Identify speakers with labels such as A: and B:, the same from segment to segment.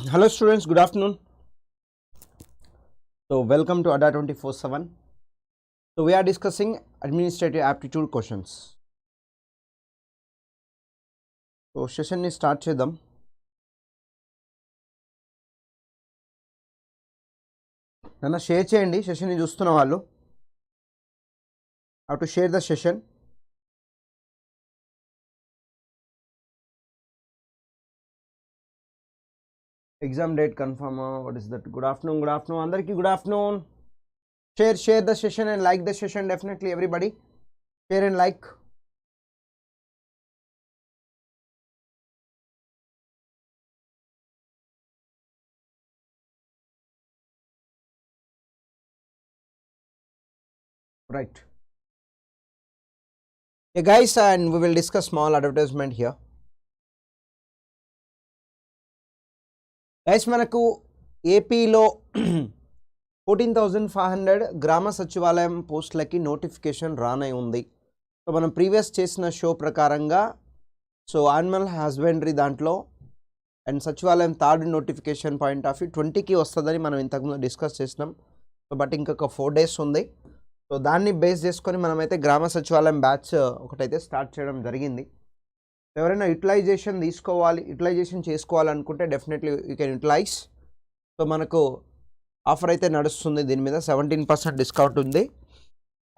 A: Hello students, good afternoon. So welcome to Adda247. So we are discussing administrative aptitude questions. So session ni start chedam. Nana share cheyandi session ni chustunna vallu. How to share the session. Exam date confirm. What is that? Good afternoon. Andarki good afternoon. Share the session and like the session definitely everybody. Share and like. Right. Hey guys, and we will discuss small advertisement here. Guys, మనకు ఏపీలో 14,500 గ్రామ సచివాలయం పోస్టులకి notification రానై ఉంది. So మనం previous చేసిన show ప్రకారంగా so animal husbandry దాంట్లో అండ్ సచివాలయం third notification point of view 20కి వస్తుందని మనం ఇంతకుముందు డిస్కస్ చేసినాం. సో బట్ ఇంకొక 4 days ఉంది. సో దాన్ని బేస్ చేసుకొని మనమైతే గ్రామ సచివాలయం బ్యాచ్ ఒకటైతే స్టార్ట్ చేయడం జరిగింది. ఎవరైనా యూటిలైజేషన్ చేసుకోవాలనుకుంటే definitely you can utilize. So మనకు ఆఫర్ అయితే నడుస్తుంది, దీని మీద 17% డిస్కౌంట్ ఉంది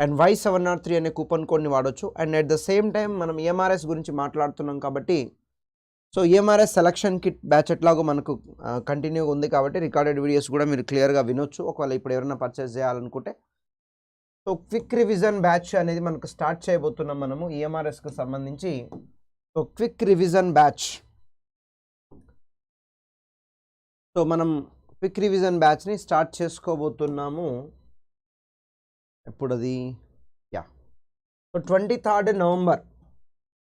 A: అండ్ Y703 అనే కూపన్ కోడ్ని వాడచ్చు. And at the same time మనం EMRS గురించి మాట్లాడుతున్నాం కాబట్టి so EMRS selection kit batch ఎట్లాగో మనకు కంటిన్యూగా ఉంది కాబట్టి రికార్డెడ్ వీడియోస్ కూడా మీరు క్లియర్గా వినొచ్చు ఒకవేళ ఇప్పుడు ఎవరైనా పర్చేస్ చేయాలనుకుంటే. సో క్విక్ రివిజన్ బ్యాచ్ అనేది మనకు స్టార్ట్ చేయబోతున్నాం మనము EMRSకి సంబంధించి. So quick revision batch, so మనం క్విక్ రివిజన్ బ్యాచ్ని స్టార్ట్ చేసుకోబోతున్నాము. ఎప్పుడు అది so 23rd November.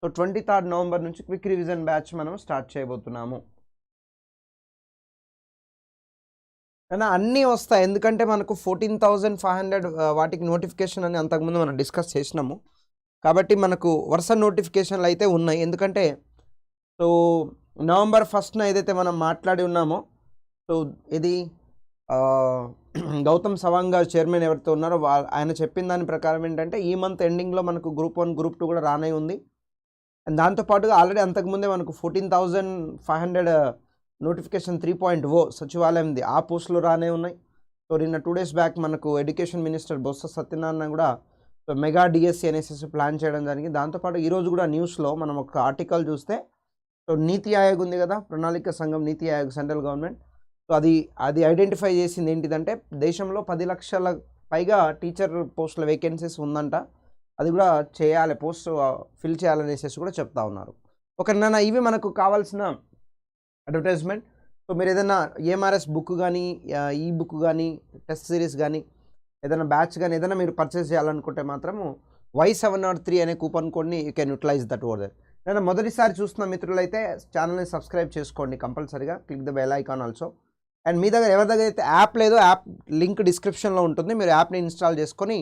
A: So 23rd November నుంచి క్విక్ రివిజన్ బ్యాచ్ మనం స్టార్ట్ చేయబోతున్నాము. అయినా అన్నీ వస్తాయి ఎందుకంటే మనకు 14,500 వాటికి నోటిఫికేషన్ అని అంతకుముందు మనం డిస్కస్ చేసినాము కాబట్టి మనకు వరుస నోటిఫికేషన్లు అయితే ఉన్నాయి. ఎందుకంటే సో నవంబర్ 1st ఏదైతే మనం మాట్లాడి ఉన్నామో సో ఇది గౌతమ్ సవాంగ్ గారు చైర్మన్ ఎవరితో ఉన్నారో ఆయన చెప్పిన దాని ప్రకారం ఏంటంటే ఈ మంత్ ఎండింగ్లో మనకు గ్రూప్ 1 గ్రూప్ 2 కూడా రానే ఉంది. అండ్ దాంతోపాటుగా ఆల్రెడీ అంతకుముందే మనకు 14,500 నోటిఫికేషన్ 3.0 సచివాలయంది ఆ పోస్టులు రానే ఉన్నాయి. సో నిన్న 2 days బ్యాక్ మనకు ఎడ్యుకేషన్ మినిస్టర్ బొత్స సత్యనారాయణ కూడా సో మెగా డిఎస్సి అనేసి ప్లాన్ చేయడం జరిగింది. దాంతోపాటు ఈరోజు కూడా న్యూస్లో మనం ఒక ఆర్టికల్ చూస్తే సో నీతి ఆయోగ్ ఉంది కదా, ప్రణాళిక సంఘం నీతి ఆయోగ్ సెంట్రల్ గవర్నమెంట్. సో అది ఐడెంటిఫై చేసింది ఏంటిదంటే దేశంలో 10 లక్షల పైగా టీచర్ పోస్టుల వేకెన్సీస్ ఉందంట, అది కూడా చేయాలి, పోస్ట్ ఫిల్ చేయాలనేసి కూడా చెప్తా ఉన్నారు. ఒకరినైనా ఇవి మనకు కావాల్సిన అడ్వర్టైజ్మెంట్. సో మీరు ఏదైనా EMRS బుక్ కానీ ఈ బుక్ కానీ టెస్ట్ సిరీస్ కానీ ఏదైనా బ్యాచ్ కానీ ఏదైనా మీరు పర్చేస్ చేయాలనుకుంటే మాత్రము Y703 అనే కూపన్ కోడ్ని you can utilize that over there. నేను మొదటిసారి చూస్తున్న మిత్రులైతే ఛానల్ని సబ్స్క్రైబ్ చేసుకోండి కంపల్సరీగా, click the bell icon also. And మీ దగ్గర ఎవరి దగ్గర అయితే యాప్ లేదో యాప్ లింక్ డిస్క్రిప్షన్లో ఉంటుంది, మీరు యాప్ని ఇన్స్టాల్ చేసుకొని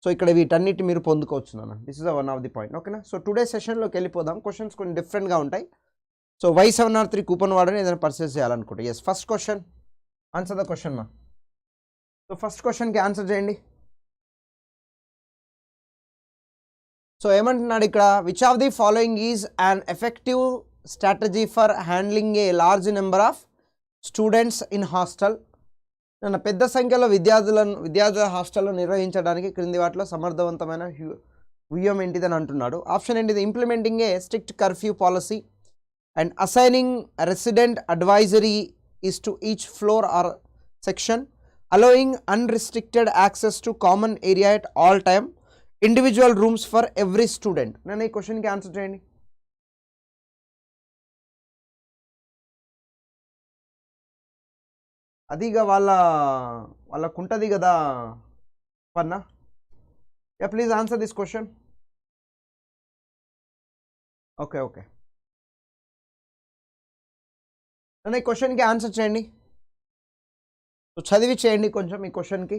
A: సో ఇక్కడ వీటన్నిటి మీరు పొందుకోవచ్చు నాన్న. This is one of the point. ఓకేనా. సో టుడే సెషన్లోకి వెళ్ళిపోదాం. క్వశ్చన్స్ కొన్ని డిఫరెంట్గా ఉంటాయి. సో Y703 కూపన్ వాడని ఏదైనా పర్చేస్ చేయాలనుకుంటే yes first question answer the question మా. సో ఫస్ట్ క్వశ్చన్కి ఆన్సర్ చేయండి. సో ఏమంటున్నాడు ఇక్కడ, which of the following is an effective strategy for handling a large number of students in hostel. నన్ను పెద్ద సంఖ్యలో విద్యార్థుల హాస్టల్లో నిర్వహించడానికి క్రింది వాటిలో సమర్థవంతమైన వ్యూహం ఏంటిదని అంటున్నాడు. ఆప్షన్ ఏంటిది, implementing a strict curfew policy and assigning resident advisory is to each floor or section, allowing unrestricted access to common area at all time, individual rooms for every student. నేను ఈ క్వశ్చన్కి ఆన్సర్ చేయండి. అదిగా వాళ్ళకు ఉంటుంది కదా పన్నా. Yeah please answer this question. Okay నేను ఈ క్వశ్చన్కి ఆన్సర్ చేయండి. సో చదివి చేయండి కొంచెం ఈ క్వశ్చన్కి.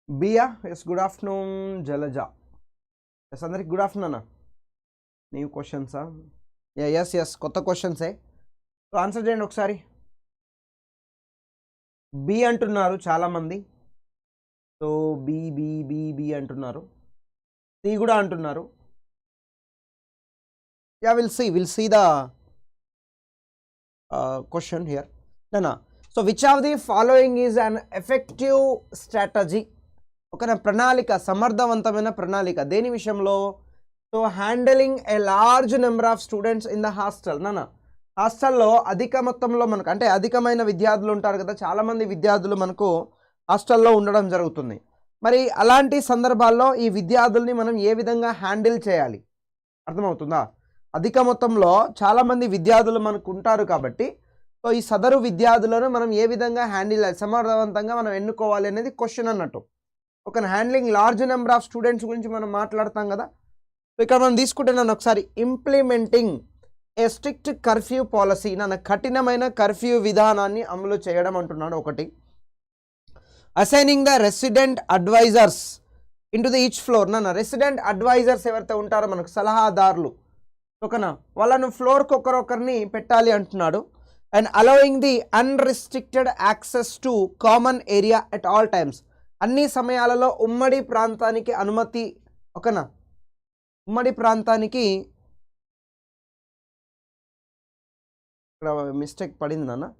A: బియా yes good afternoon Jalaja yes అందరికి గుడ్ ఆఫ్టర్నూన్ అన్న న్యూ క్వశ్చన్సా ఎస్ ఎస్ కొత్త క్వశ్చన్సే సో ఆన్సర్ చేయండి ఒకసారి బి అంటున్నారు చాలామంది so B B B B అంటున్నారు సి కూడా అంటున్నారు yeah will see the question here నా so which of the following is an effective strategy ఒక ప్రణాళిక సమర్థవంతమైన ప్రణాళిక దేని విషయంలో so handling a large number of students in the hostel హాస్టల్లో అధిక మొత్తంలో మనకు అంటే అధికమైన విద్యార్థులు ఉంటారు కదా చాలామంది విద్యార్థులు మనకు హాస్టల్లో ఉండడం జరుగుతుంది మరి అలాంటి సందర్భాల్లో ఈ విద్యార్థుల్ని మనం ఏ విధంగా హ్యాండిల్ చేయాలి అర్థమవుతుందా అధిక మొత్తంలో చాలామంది విద్యార్థులు మనకు ఉంటారు కాబట్టి సో ఈ సదరు విద్యార్థులను మనం ఏ విధంగా హ్యాండిల్ సమర్థవంతంగా మనం ఎన్నుకోవాలి అనేది క్వశ్చన్ అన్నట్టు ఒక handling large number of students గురించి మనం మాట్లాడతాం కదా సో ఇక్కడ మనం తీసుకుంటే నన్ను ఒకసారి implementing a strict curfew policy నన్ను కఠినమైన కర్ఫ్యూ విధానాన్ని అమలు చేయడం అంటున్నాడు ఒకటి assigning the resident advisers into the each floor resident advisers ఎవరైతే ఉంటారో మనకు సలహాదారులు ఓకేనా వాళ్ళను ఫ్లోర్కి ఒకరొకరిని పెట్టాలి అంటున్నాడు and allowing the unrestricted access to common area at all times అన్ని సమయాలలో ఉమ్మడి ప్రాంతానికి అనుమతి ఓకేనా ఉమ్మడి ప్రాంతానికి ఇక్కడ మిస్టేక్ పడింది నాన్న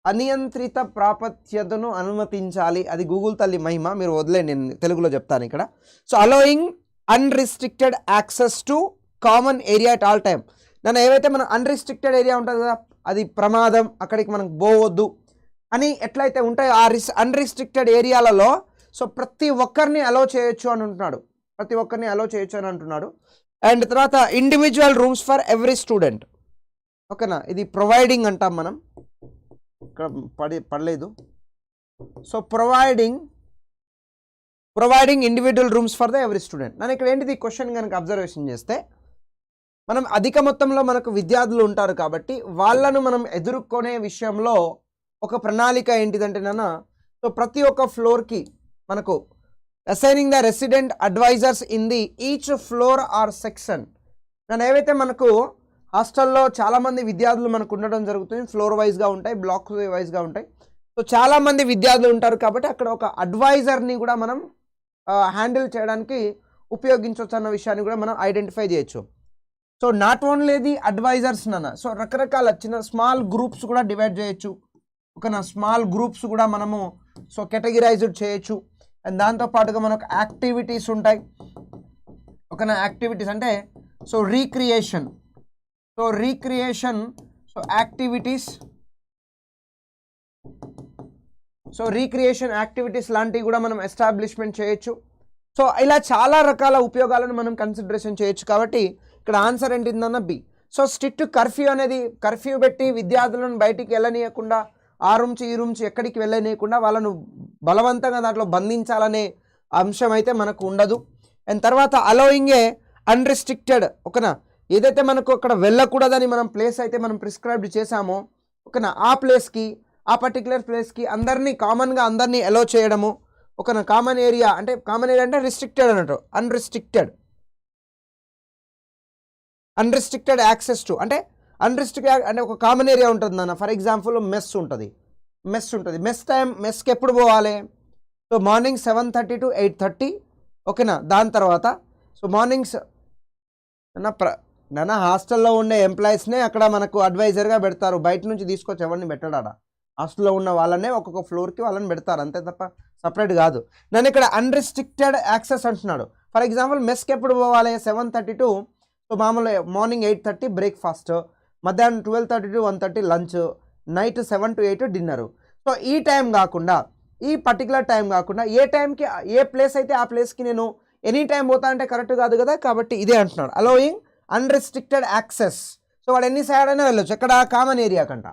A: అనియంత్రిత ప్రాప్యతను అనుమతించాలి అది గూగుల్ తల్లి మహిమ మీరు వదిలేండి నేను తెలుగులో చెప్తాను ఇక్కడ so allowing unrestricted access to common area at all time నన్ను ఏవైతే మనం అన్రిస్ట్రిక్టెడ్ ఏరియా ఉంటుంది కదా అది ప్రమాదం అక్కడికి మనకు పోవద్దు అని ఎట్లయితే ఉంటాయో ఆ అన్రిస్ట్రిక్టెడ్ ఏరియాలలో సో ప్రతి ఒక్కరిని అలో చేయొచ్చు అని అంటున్నాడు ప్రతి ఒక్కరిని అలో చేయొచ్చు అని అంటున్నాడు అండ్ తర్వాత individual rooms for every student ఓకేనా ఇది ప్రొవైడింగ్ అంటాం మనం ఇక్కడ పడలేదు so providing individual rooms for the every student నన్ను ఇక్కడ ఏంటిది క్వశ్చన్ కనుక అబ్జర్వేషన్ చేస్తే మనం అధిక మొత్తంలో మనకు విద్యార్థులు ఉంటారు కాబట్టి వాళ్ళను మనం ఎదుర్కొనే విషయంలో ఒక ప్రణాళిక ఏంటిదంటే సో ప్రతి ఒక్క ఫ్లోర్కి మనకు assigning the resident advisers in the each floor or section నన్ను ఏవైతే మనకు హాస్టల్లో చాలామంది విద్యార్థులు మనకు ఉండడం జరుగుతుంది ఫ్లోర్ వైజ్గా ఉంటాయి బ్లాక్ వైజ్గా ఉంటాయి సో చాలామంది విద్యార్థులు ఉంటారు కాబట్టి అక్కడ ఒక అడ్వైజర్ని కూడా మనం హ్యాండిల్ చేయడానికి ఉపయోగించవచ్చు అన్న విషయాన్ని కూడా మనం ఐడెంటిఫై చేయొచ్చు so not only the advisers so రకరకాల చిన్న స్మాల్ గ్రూప్స్ కూడా డివైడ్ చేయొచ్చు ఓకేనా స్మాల్ గ్రూప్స్ కూడా మనము సో కేటగిరైజ్డ్ చేయొచ్చు అండ్ దాంతోపాటుగా మనకు యాక్టివిటీస్ ఉంటాయి ఓకేనా యాక్టివిటీస్ అంటే సో రీక్రియేషన్ సో యాక్టివిటీస్ లాంటివి కూడా మనం ఎస్టాబ్లిష్మెంట్ చేయొచ్చు సో ఇలా చాలా రకాల ఉపయోగాలను మనం కన్సిడరేషన్ చేయొచ్చు కాబట్టి ఇక్కడ ఆన్సర్ ఏంటిందన్న బి సో స్ట్రిక్ట్ కర్ఫ్యూ పెట్టి విద్యార్థులను బయటికి వెళ్ళనీయకుండా ఆ రూమ్స్ ఈ రూమ్స్ ఎక్కడికి వెళ్ళనీయకుండా వాళ్ళను బలవంతంగా దాంట్లో బంధించాలనే అంశం అయితే మనకు ఉండదు అండ్ తర్వాత అలౌయింగ్ ఏ అన్రిస్ట్రిక్టెడ్ ఓకేనా ఏదైతే మనకు అక్కడ వెళ్ళకూడదని మనం ప్లేస్ అయితే మనం ప్రిస్క్రైబ్డ్ చేసామో ఓకేనా ఆ ప్లేస్కి ఆ పర్టికులర్ ప్లేస్కి కామన్గా అందరినీ అలో చేయడము ఓకేనా కామన్ ఏరియా అంటే రిస్ట్రిక్టెడ్ అన్నట్టు అన్రిస్ట్రిక్టెడ్ యాక్సెస్ టు అంటే అన్రిస్ట్రిక్టెడ్ అంటే ఒక కామన్ ఏరియా ఉంటుంది నాన్న ఫర్ ఎగ్జాంపుల్ మెస్ ఉంటుంది మెస్కి ఎప్పుడు పోవాలి సో మార్నింగ్ 7:30 to 8:30 ఓకేనా దాని తర్వాత సో మార్నింగ్స్ హాస్టల్లో ఉండే ఎంప్లాయీస్నే అక్కడ మనకు అడ్వైజర్గా పెడతారు బయట నుంచి తీసుకొచ్చి ఎవరిని పెట్టడాడా హాస్టల్లో ఉన్న వాళ్ళనే ఒక్కొక్క ఫ్లోర్కి వాళ్ళని పెడతారు అంతే తప్ప సపరేట్ కాదు నన్ను ఇక్కడ అన్రిస్ట్రిక్టెడ్ యాక్సెస్ అంటున్నాడు ఫర్ ఎగ్జాంపుల్ మెస్కి ఎప్పుడు పోవాలి 7:30 to సో మామూలు మార్నింగ్ 8:30 బ్రేక్ఫాస్ట్ మధ్యాహ్నం 12:30 to 1:30 lunch night 7 to 8 dinner so ఈ టైం కాకుండా ఈ పర్టికులర్ టైం కాకుండా ఏ టైంకి ఏ ప్లేస్ అయితే ఆ ప్లేస్కి నేను ఎనీ టైం పోతా అంటే కరెక్ట్ కాదు కదా కాబట్టి ఇదే అంటున్నాడు అలౌయింగ్ అన్రిస్ట్రిక్టెడ్ యాక్సెస్ సో వాడు ఎన్ని సైడ్ అయినా వెళ్ళొచ్చు ఎక్కడ కామన్ ఏరియా కంట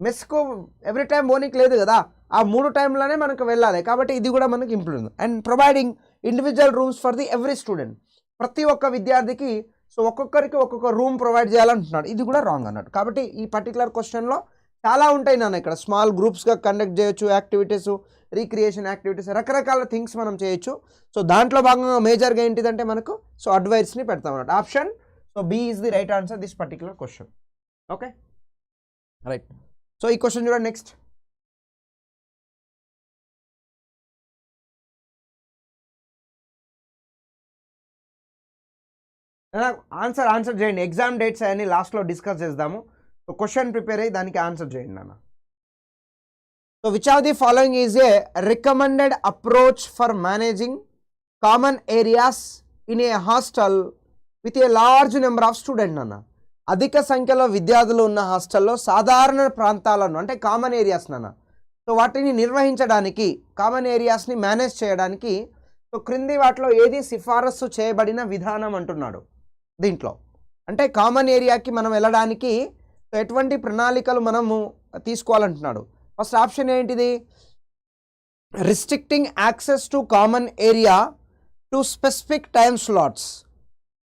A: మెస్కు ఎవ్రీ టైం పోనీకి లేదు కదా ఆ 3 టైంలోనే మనకు వెళ్ళాలి కాబట్టి ఇది కూడా మనకి improve and providing individual rooms for the every student ప్రతి ఒక్క విద్యార్థికి సో ఒక్కొక్కరికి ఒక్కొక్క రూమ్ ప్రొవైడ్ చేయాలంటున్నాడు ఇది కూడా రాంగ్ అన్నట్టు కాబట్టి ఈ పర్టికులర్ క్వశ్చన్లో చాలా ఉంటాయి నాన్న. ఇక్కడ స్మాల్ గ్రూప్స్గా కండక్ట్ చేయొచ్చు, యాక్టివిటీస్, రీక్రియేషన్ యాక్టివిటీస్, రకరకాల థింగ్స్ మనం చేయొచ్చు. సో దాంట్లో భాగంగా మేజర్గా ఏంటిదంటే మనకు సో అడ్వైస్ని పెడతాం అన్నమాట. Option so B is the right answer this particular question. Okay right. So ఈ క్వశ్చన్ చూడండి నెక్స్ట్. ఆన్సర్ చేయండి. ఎగ్జామ్ డేట్స్ అవన్నీ లాస్ట్లో డిస్కస్ చేద్దాము. సో క్వశ్చన్ ప్రిపేర్ అయ్యి దానికి ఆన్సర్ చేయండి నాన్న. So which of the following is a recommended approach for managing common areas in a hostel with a large number of student నాన్న? అధిక సంఖ్యలో విద్యార్థులు ఉన్న హాస్టల్లో సాధారణ ప్రాంతాలను అంటే కామన్ ఏరియాస్ నాన్న, సో వాటిని నిర్వహించడానికి, కామన్ ఏరియాస్ని మేనేజ్ చేయడానికి సో క్రింది వాటిలో ఏది సిఫారసు చేయబడిన విధానం అంటున్నాడు. దీంట్లో అంటే కామన్ ఏరియాకి మనం వెళ్ళడానికి ఎటువంటి ప్రణాళికలు మనము తీసుకోవాలంటున్నాడు. ఫస్ట్ ఆప్షన్ ఏంటిది? Restricting access to common area to specific time slots.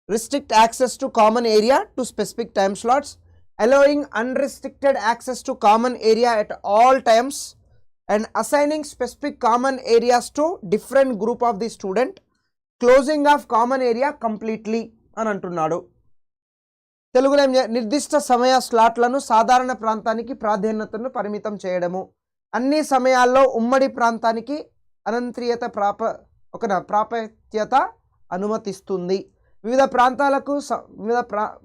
A: Restrict access to common area to specific time slots, allowing unrestricted access to common area at all times, and assigning specific common areas to different group of the student, closing of common area completely అని అంటున్నాడు. తెలుగులో నిర్దిష్ట సమయ స్లాట్లను సాధారణ ప్రాంతానికి ప్రాధాన్యతను పరిమితం చేయడము, అన్ని సమయాల్లో ఉమ్మడి ప్రాంతానికి అనంత్రియత ప్రాప్యత అనుమతిస్తుంది. వివిధ ప్రాంతాలకు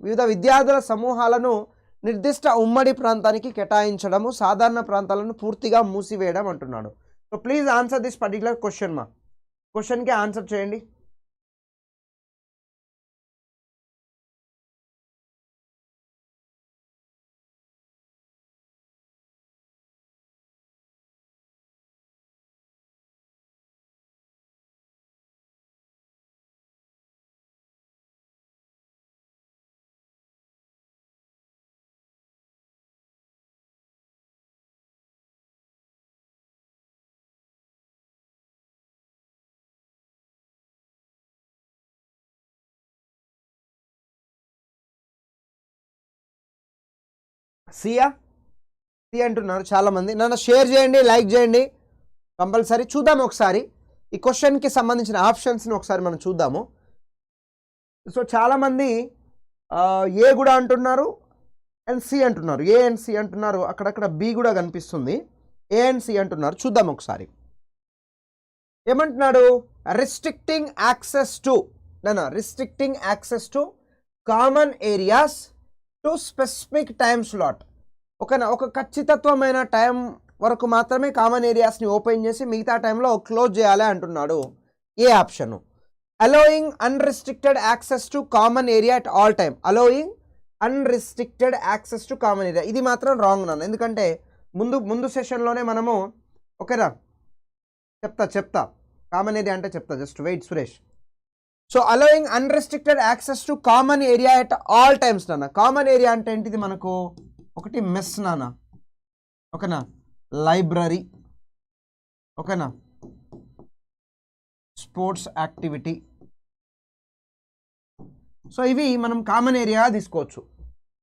A: వివిధ విద్యార్థుల సమూహాలను నిర్దిష్ట ఉమ్మడి ప్రాంతానికి కేటాయించడము, సాధారణ ప్రాంతాలను పూర్తిగా మూసివేయడం అంటున్నాడు. So please answer this particular question. క్వశ్చన్కి ఆన్సర్ చేయండి. సియా సి అంటున్నారు చాలామంది. నన్ను షేర్ చేయండి, లైక్ చేయండి కంపల్సరీ. చూద్దాం ఒకసారి ఈ క్వశ్చన్కి సంబంధించిన ఆప్షన్స్ని ఒకసారి మనం చూద్దాము. సో చాలామంది ఏ కూడా అంటున్నారు అండ్ సి అంటున్నారు, ఏ అండ్ సి అంటున్నారు, అక్కడక్కడ బి కూడా కనిపిస్తుంది, ఏ అండ్ సి అంటున్నారు. చూద్దాం ఒకసారి ఏమంటున్నాడు. Restricting access to common areas to specific time slot. ఒక ఖచ్చితత్వమైన టైం వరకు మాత్రమే కామన్ ఏరియాస్ని ఓపెన్ చేసి మిగతా టైంలో క్లోజ్ చేయాలి అంటున్నాడు. A option. Allowing unrestricted access to common area at all time. Allowing unrestricted access to common area ఇది మాత్రం రాంగ్ నాన్న. ఎందుకంటే ముందు సెషన్లోనే మనము ఓకేనా చెప్తా కామన్ ఏరియా అంటే చెప్తా, just wait Suresh. So allowing unrestricted access to common area at all times నాన్న. కామన్ ఏరియా అంటే ఏంటిది మనకు? ఒకటి మెస్ నాన్న, ఓకేనా, లైబ్రరీ, ఓకేనా, స్పోర్ట్స్ యాక్టివిటీ. సో ఇవి మనం కామన్ ఏరియాగా తీసుకోవచ్చు,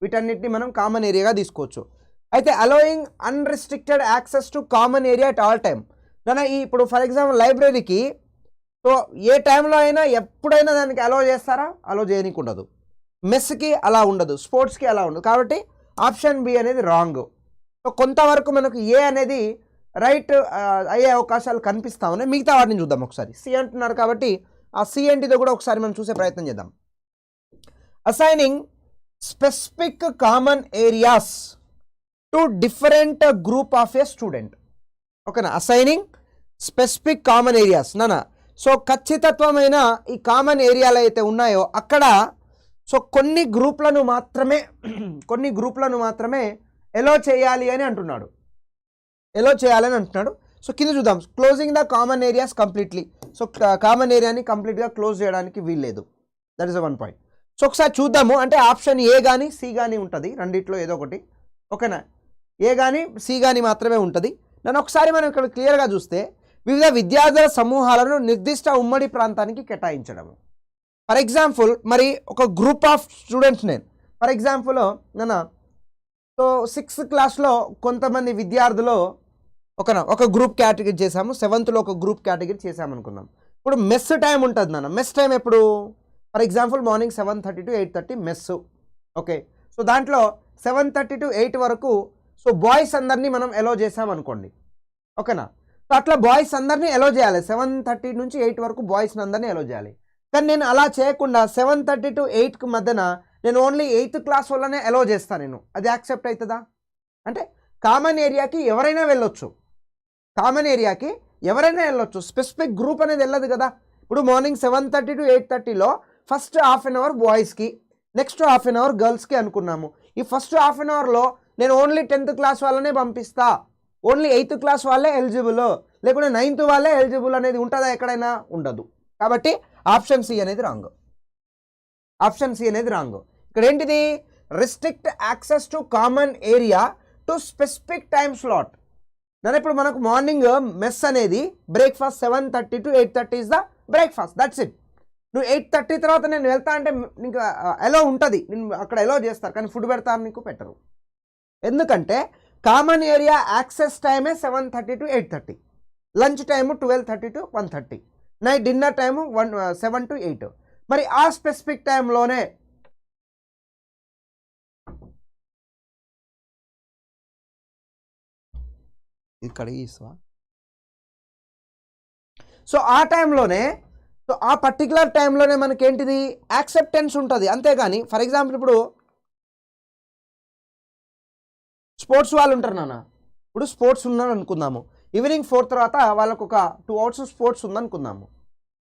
A: వీటన్నిటిని మనం కామన్ ఏరియాగా తీసుకోవచ్చు. అయితే allowing unrestricted access to common area at all time నాన్న. ఇప్పుడు ఫర్ ఎగ్జాంపుల్ లైబ్రరీకి సో ఏ టైంలో అయినా ఎప్పుడైనా దానికి అలో చేస్తారా? అలో చేయనీకి ఉండదు. మెస్కి అలా ఉండదు, స్పోర్ట్స్కి అలా ఉండదు. కాబట్టి ఆప్షన్ బి అనేది రాంగ్. సో కొంతవరకు మనకు ఏ అనేది రైట్ అయ్యే అవకాశాలు కనిపిస్తా ఉన్నాయి. మిగతా వాటిని చూద్దాం ఒకసారి. సి అంటున్నారు కాబట్టి ఆ సి ఏంటిదో కూడా ఒకసారి మనం చూసే ప్రయత్నం చేద్దాం. Assigning specific common areas to different group of A student. ఓకేనా, అసైనింగ్ స్పెసిఫిక్ కామన్ ఏరియాస్ నానా. సో ఖచ్చితత్వమైన ఈ కామన్ ఏరియాలు అయితే ఉన్నాయో అక్కడ సో కొన్ని గ్రూప్లను మాత్రమే ఎలో చేయాలి అని అంటున్నాడు. సో కింద చూద్దాం. Closing the common areas completely. So common ఏరియాని కంప్లీట్గా క్లోజ్ చేయడానికి వీల్లేదు. That is 1 point. సో ఒకసారి చూద్దాము. అంటే ఆప్షన్ ఏ కానీ సి కానీ ఉంటుంది, రెండిట్లో ఏదో ఒకటి. ఓకేనా, ఏ కానీ సి కానీ మాత్రమే ఉంటుంది. నన్ను ఒకసారి మనం ఇక్కడ క్లియర్గా చూస్తే వివిధ విద్యార్థుల సమూహాలను నిర్దిష్ట ఉమ్మడి ప్రాంతానికి కేటాయించడము. ఫర్ ఎగ్జాంపుల్ మరి ఒక గ్రూప్ ఆఫ్ స్టూడెంట్స్ నేను ఫర్ ఎగ్జాంపుల్ నాన్న సో 6th క్లాస్లో కొంతమంది విద్యార్థులు ఒక గ్రూప్ కేటగిరీ చేసాము, 7thలో ఒక గ్రూప్ కేటగిరీ చేసామనుకుందాం. ఇప్పుడు మెస్ టైం ఉంటుంది నాన్న. మెస్ టైం ఎప్పుడు? For example morning 7:30 to 8:30 mess. Okay, so దాంట్లో 7:30 to 8 వరకు సో బాయ్స్ అందరినీ మనం ఎలో చేసామనుకోండి. ఓకేనా? సో అట్లా బాయ్స్ అందరినీ ఎలో చేయాలి. 7:30 నుంచి 8 వరకు బాయ్స్ని అందరినీ ఎలో చేయాలి. కానీ నేను అలా చేయకుండా 7:30 to 8కి మధ్యన నేను ఓన్లీ 8th క్లాస్ వల్లనే ఎలో చేస్తాను నేను. అది యాక్సెప్ట్ అవుతుందా? అంటే కామన్ ఏరియాకి ఎవరైనా వెళ్ళొచ్చు, కామన్ ఏరియాకి ఎవరైనా వెళ్ళొచ్చు, స్పెసిఫిక్ గ్రూప్ అనేది వెళ్ళదు కదా. ఇప్పుడు మార్నింగ్ 7:30 to 8:30లో ఫస్ట్ హాఫ్ అన్ అవర్ బాయ్స్కి, నెక్స్ట్ హాఫ్ అన్ అవర్ గర్ల్స్కి అనుకున్నాము. ఈ ఫస్ట్ హాఫ్ అన్ అవర్లో నేను ఓన్లీ 10th క్లాస్ వాళ్ళనే పంపిస్తా, ఓన్లీ 8th క్లాస్ వాళ్ళే ఎలిజిబుల్, లేకుంటే 9th వాళ్ళే ఎలిజిబుల్ అనేది ఉంటుందా? ఎక్కడైనా ఉండదు. కాబట్టి ఆప్షన్ సి అనేది రాంగ్. ఆప్షన్ సి అనేది రాంగ్. ఇక్కడ ఏంటిది? Restrict access to common area to specific time slot. నేను ఇప్పుడు మనకు మార్నింగ్ మెస్ అనేది breakfast 7:30 to 8:30 is the breakfast, that's it. నువ్వు 8:30 తర్వాత నేను వెళ్తా అంటే నీకు ఎలో ఉంటుంది, నేను అక్కడ ఎలో చేస్తారు, కానీ ఫుడ్ పెడతాను నీకు పెట్టరు. ఎందుకంటే కామన్ ఏరియా యాక్సెస్ టైమే 7:30 to 8:30, lunch time 12:30 to 1:30, night dinner time 7 to 8. మరి ఆ స్పెసిఫిక్ టైంలోనే ఇక్కడ సో ఆ టైంలోనే, సో ఆ పర్టికులర్ టైంలోనే మనకేంటిది యాక్సెప్టెన్స్ ఉంటుంది. అంతేగాని ఫర్ ఎగ్జాంపుల్ ఇప్పుడు స్పోర్ట్స్ వాళ్ళు ఉంటారు నాన్న. ఇప్పుడు స్పోర్ట్స్ ఉందని అనుకుందాము, ఈవినింగ్ 4 తర్వాత వాళ్ళకు ఒక 2 hours స్పోర్ట్స్ ఉందనుకుందాము.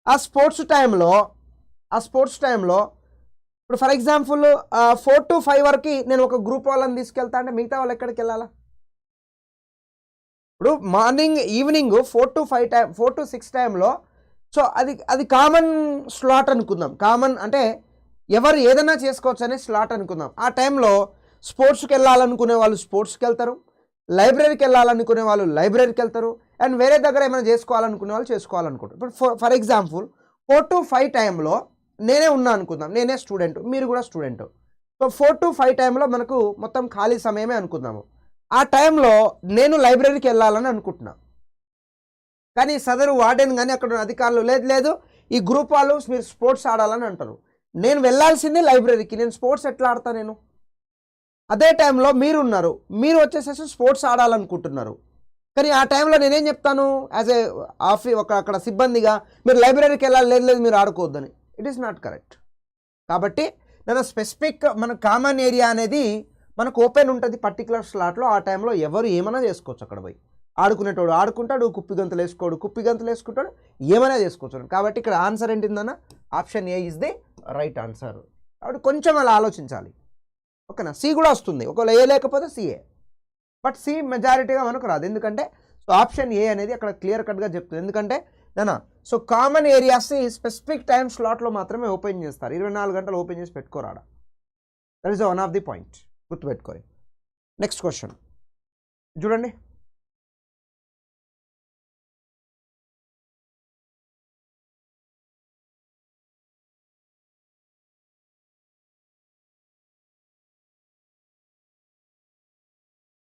A: ఆ స్పోర్ట్స్ టైంలో ఇప్పుడు ఫర్ ఎగ్జాంపుల్ 4 to 5 వరకు నేను ఒక గ్రూప్ వాళ్ళని తీసుకెళ్తా అంటే మిగతా వాళ్ళు ఎక్కడికి వెళ్ళాలా? ఇప్పుడు మార్నింగ్ ఈవినింగ్ 4 to 6 టైంలో సో అది కామన్ స్లాట్ అనుకుందాం. కామన్ అంటే ఎవరు ఏదైనా చేసుకోవచ్చు అనే స్లాట్ అనుకుందాం. ఆ టైంలో స్పోర్ట్స్కి వెళ్ళాలనుకునే వాళ్ళు స్పోర్ట్స్కి వెళ్తారు, లైబ్రరీకి వెళ్ళాలనుకునే వాళ్ళు లైబ్రరీకి వెళ్తారు, అండ్ వేరే దగ్గర ఏమైనా చేసుకోవాలనుకునే వాళ్ళు చేసుకోవాలనుకుంటారు. ఇప్పుడు ఫర్ ఎగ్జాంపుల్ 4 to 5 టైంలో నేనే ఉన్నా అనుకుందాం, నేనే స్టూడెంట్, మీరు కూడా స్టూడెంట్. సో 4 to 5 టైంలో మనకు మొత్తం ఖాళీ సమయమే అనుకుందాము. ఆ టైంలో నేను లైబ్రరీకి వెళ్ళాలని అనుకుంటున్నా, కానీ సదరు వార్డెన్ కానీ అక్కడ అధికారులు లేదు ఈ గ్రూప్ వాళ్ళు మీరు స్పోర్ట్స్ ఆడాలని అంటారు. నేను వెళ్ళాల్సిందే లైబ్రరీకి, నేను స్పోర్ట్స్ ఎట్లా ఆడతా నేను? అదే టైంలో మీరు ఉన్నారు, మీరు వచ్చేసేసి స్పోర్ట్స్ ఆడాలనుకుంటున్నారు, కానీ ఆ టైంలో నేనేం చెప్తాను యాజ్ ఏ అక్కడ సిబ్బందిగా, మీరు లైబ్రరీకి వెళ్ళాలి, లేదు మీరు ఆడుకోవద్దని. It is not correct. కాబట్టి నేను స్పెసిఫిక్ మన కామన్ ఏరియా అనేది మనకు ఓపెన్ ఉంటుంది పర్టికులర్ స్లాట్లో. ఆ టైంలో ఎవరు ఏమైనా చేసుకోవచ్చు, అక్కడ పోయి ఆడుకునేటోడు ఆడుకుంటాడు, కుప్పి గంతులు వేసుకుంటాడు, ఏమైనా చేసుకోవచ్చు. కాబట్టి ఇక్కడ ఆన్సర్ ఏంటిందన్న? Option A is the right answer. కాబట్టి కొంచెం అలా ఆలోచించాలి. ఓకేనా? సి కూడా వస్తుంది, ఒకవేళ ఏ లేకపోతే సిఏ, బట్ సి మెజారిటీగా మనకు రాదు. ఎందుకంటే సో ఆప్షన్ ఏ అనేది అక్కడ క్లియర్ కట్గా చెప్తుంది. ఎందుకంటే నానా so common areas specific time స్లాట్లో మాత్రమే ఓపెన్ చేస్తారు, 24 గంటలు ఓపెన్ చేసి పెట్టుకోరాడ. That is one of the point, గుర్తుపెట్టుకోవాలి. నెక్స్ట్ క్వశ్చన్ చూడండి.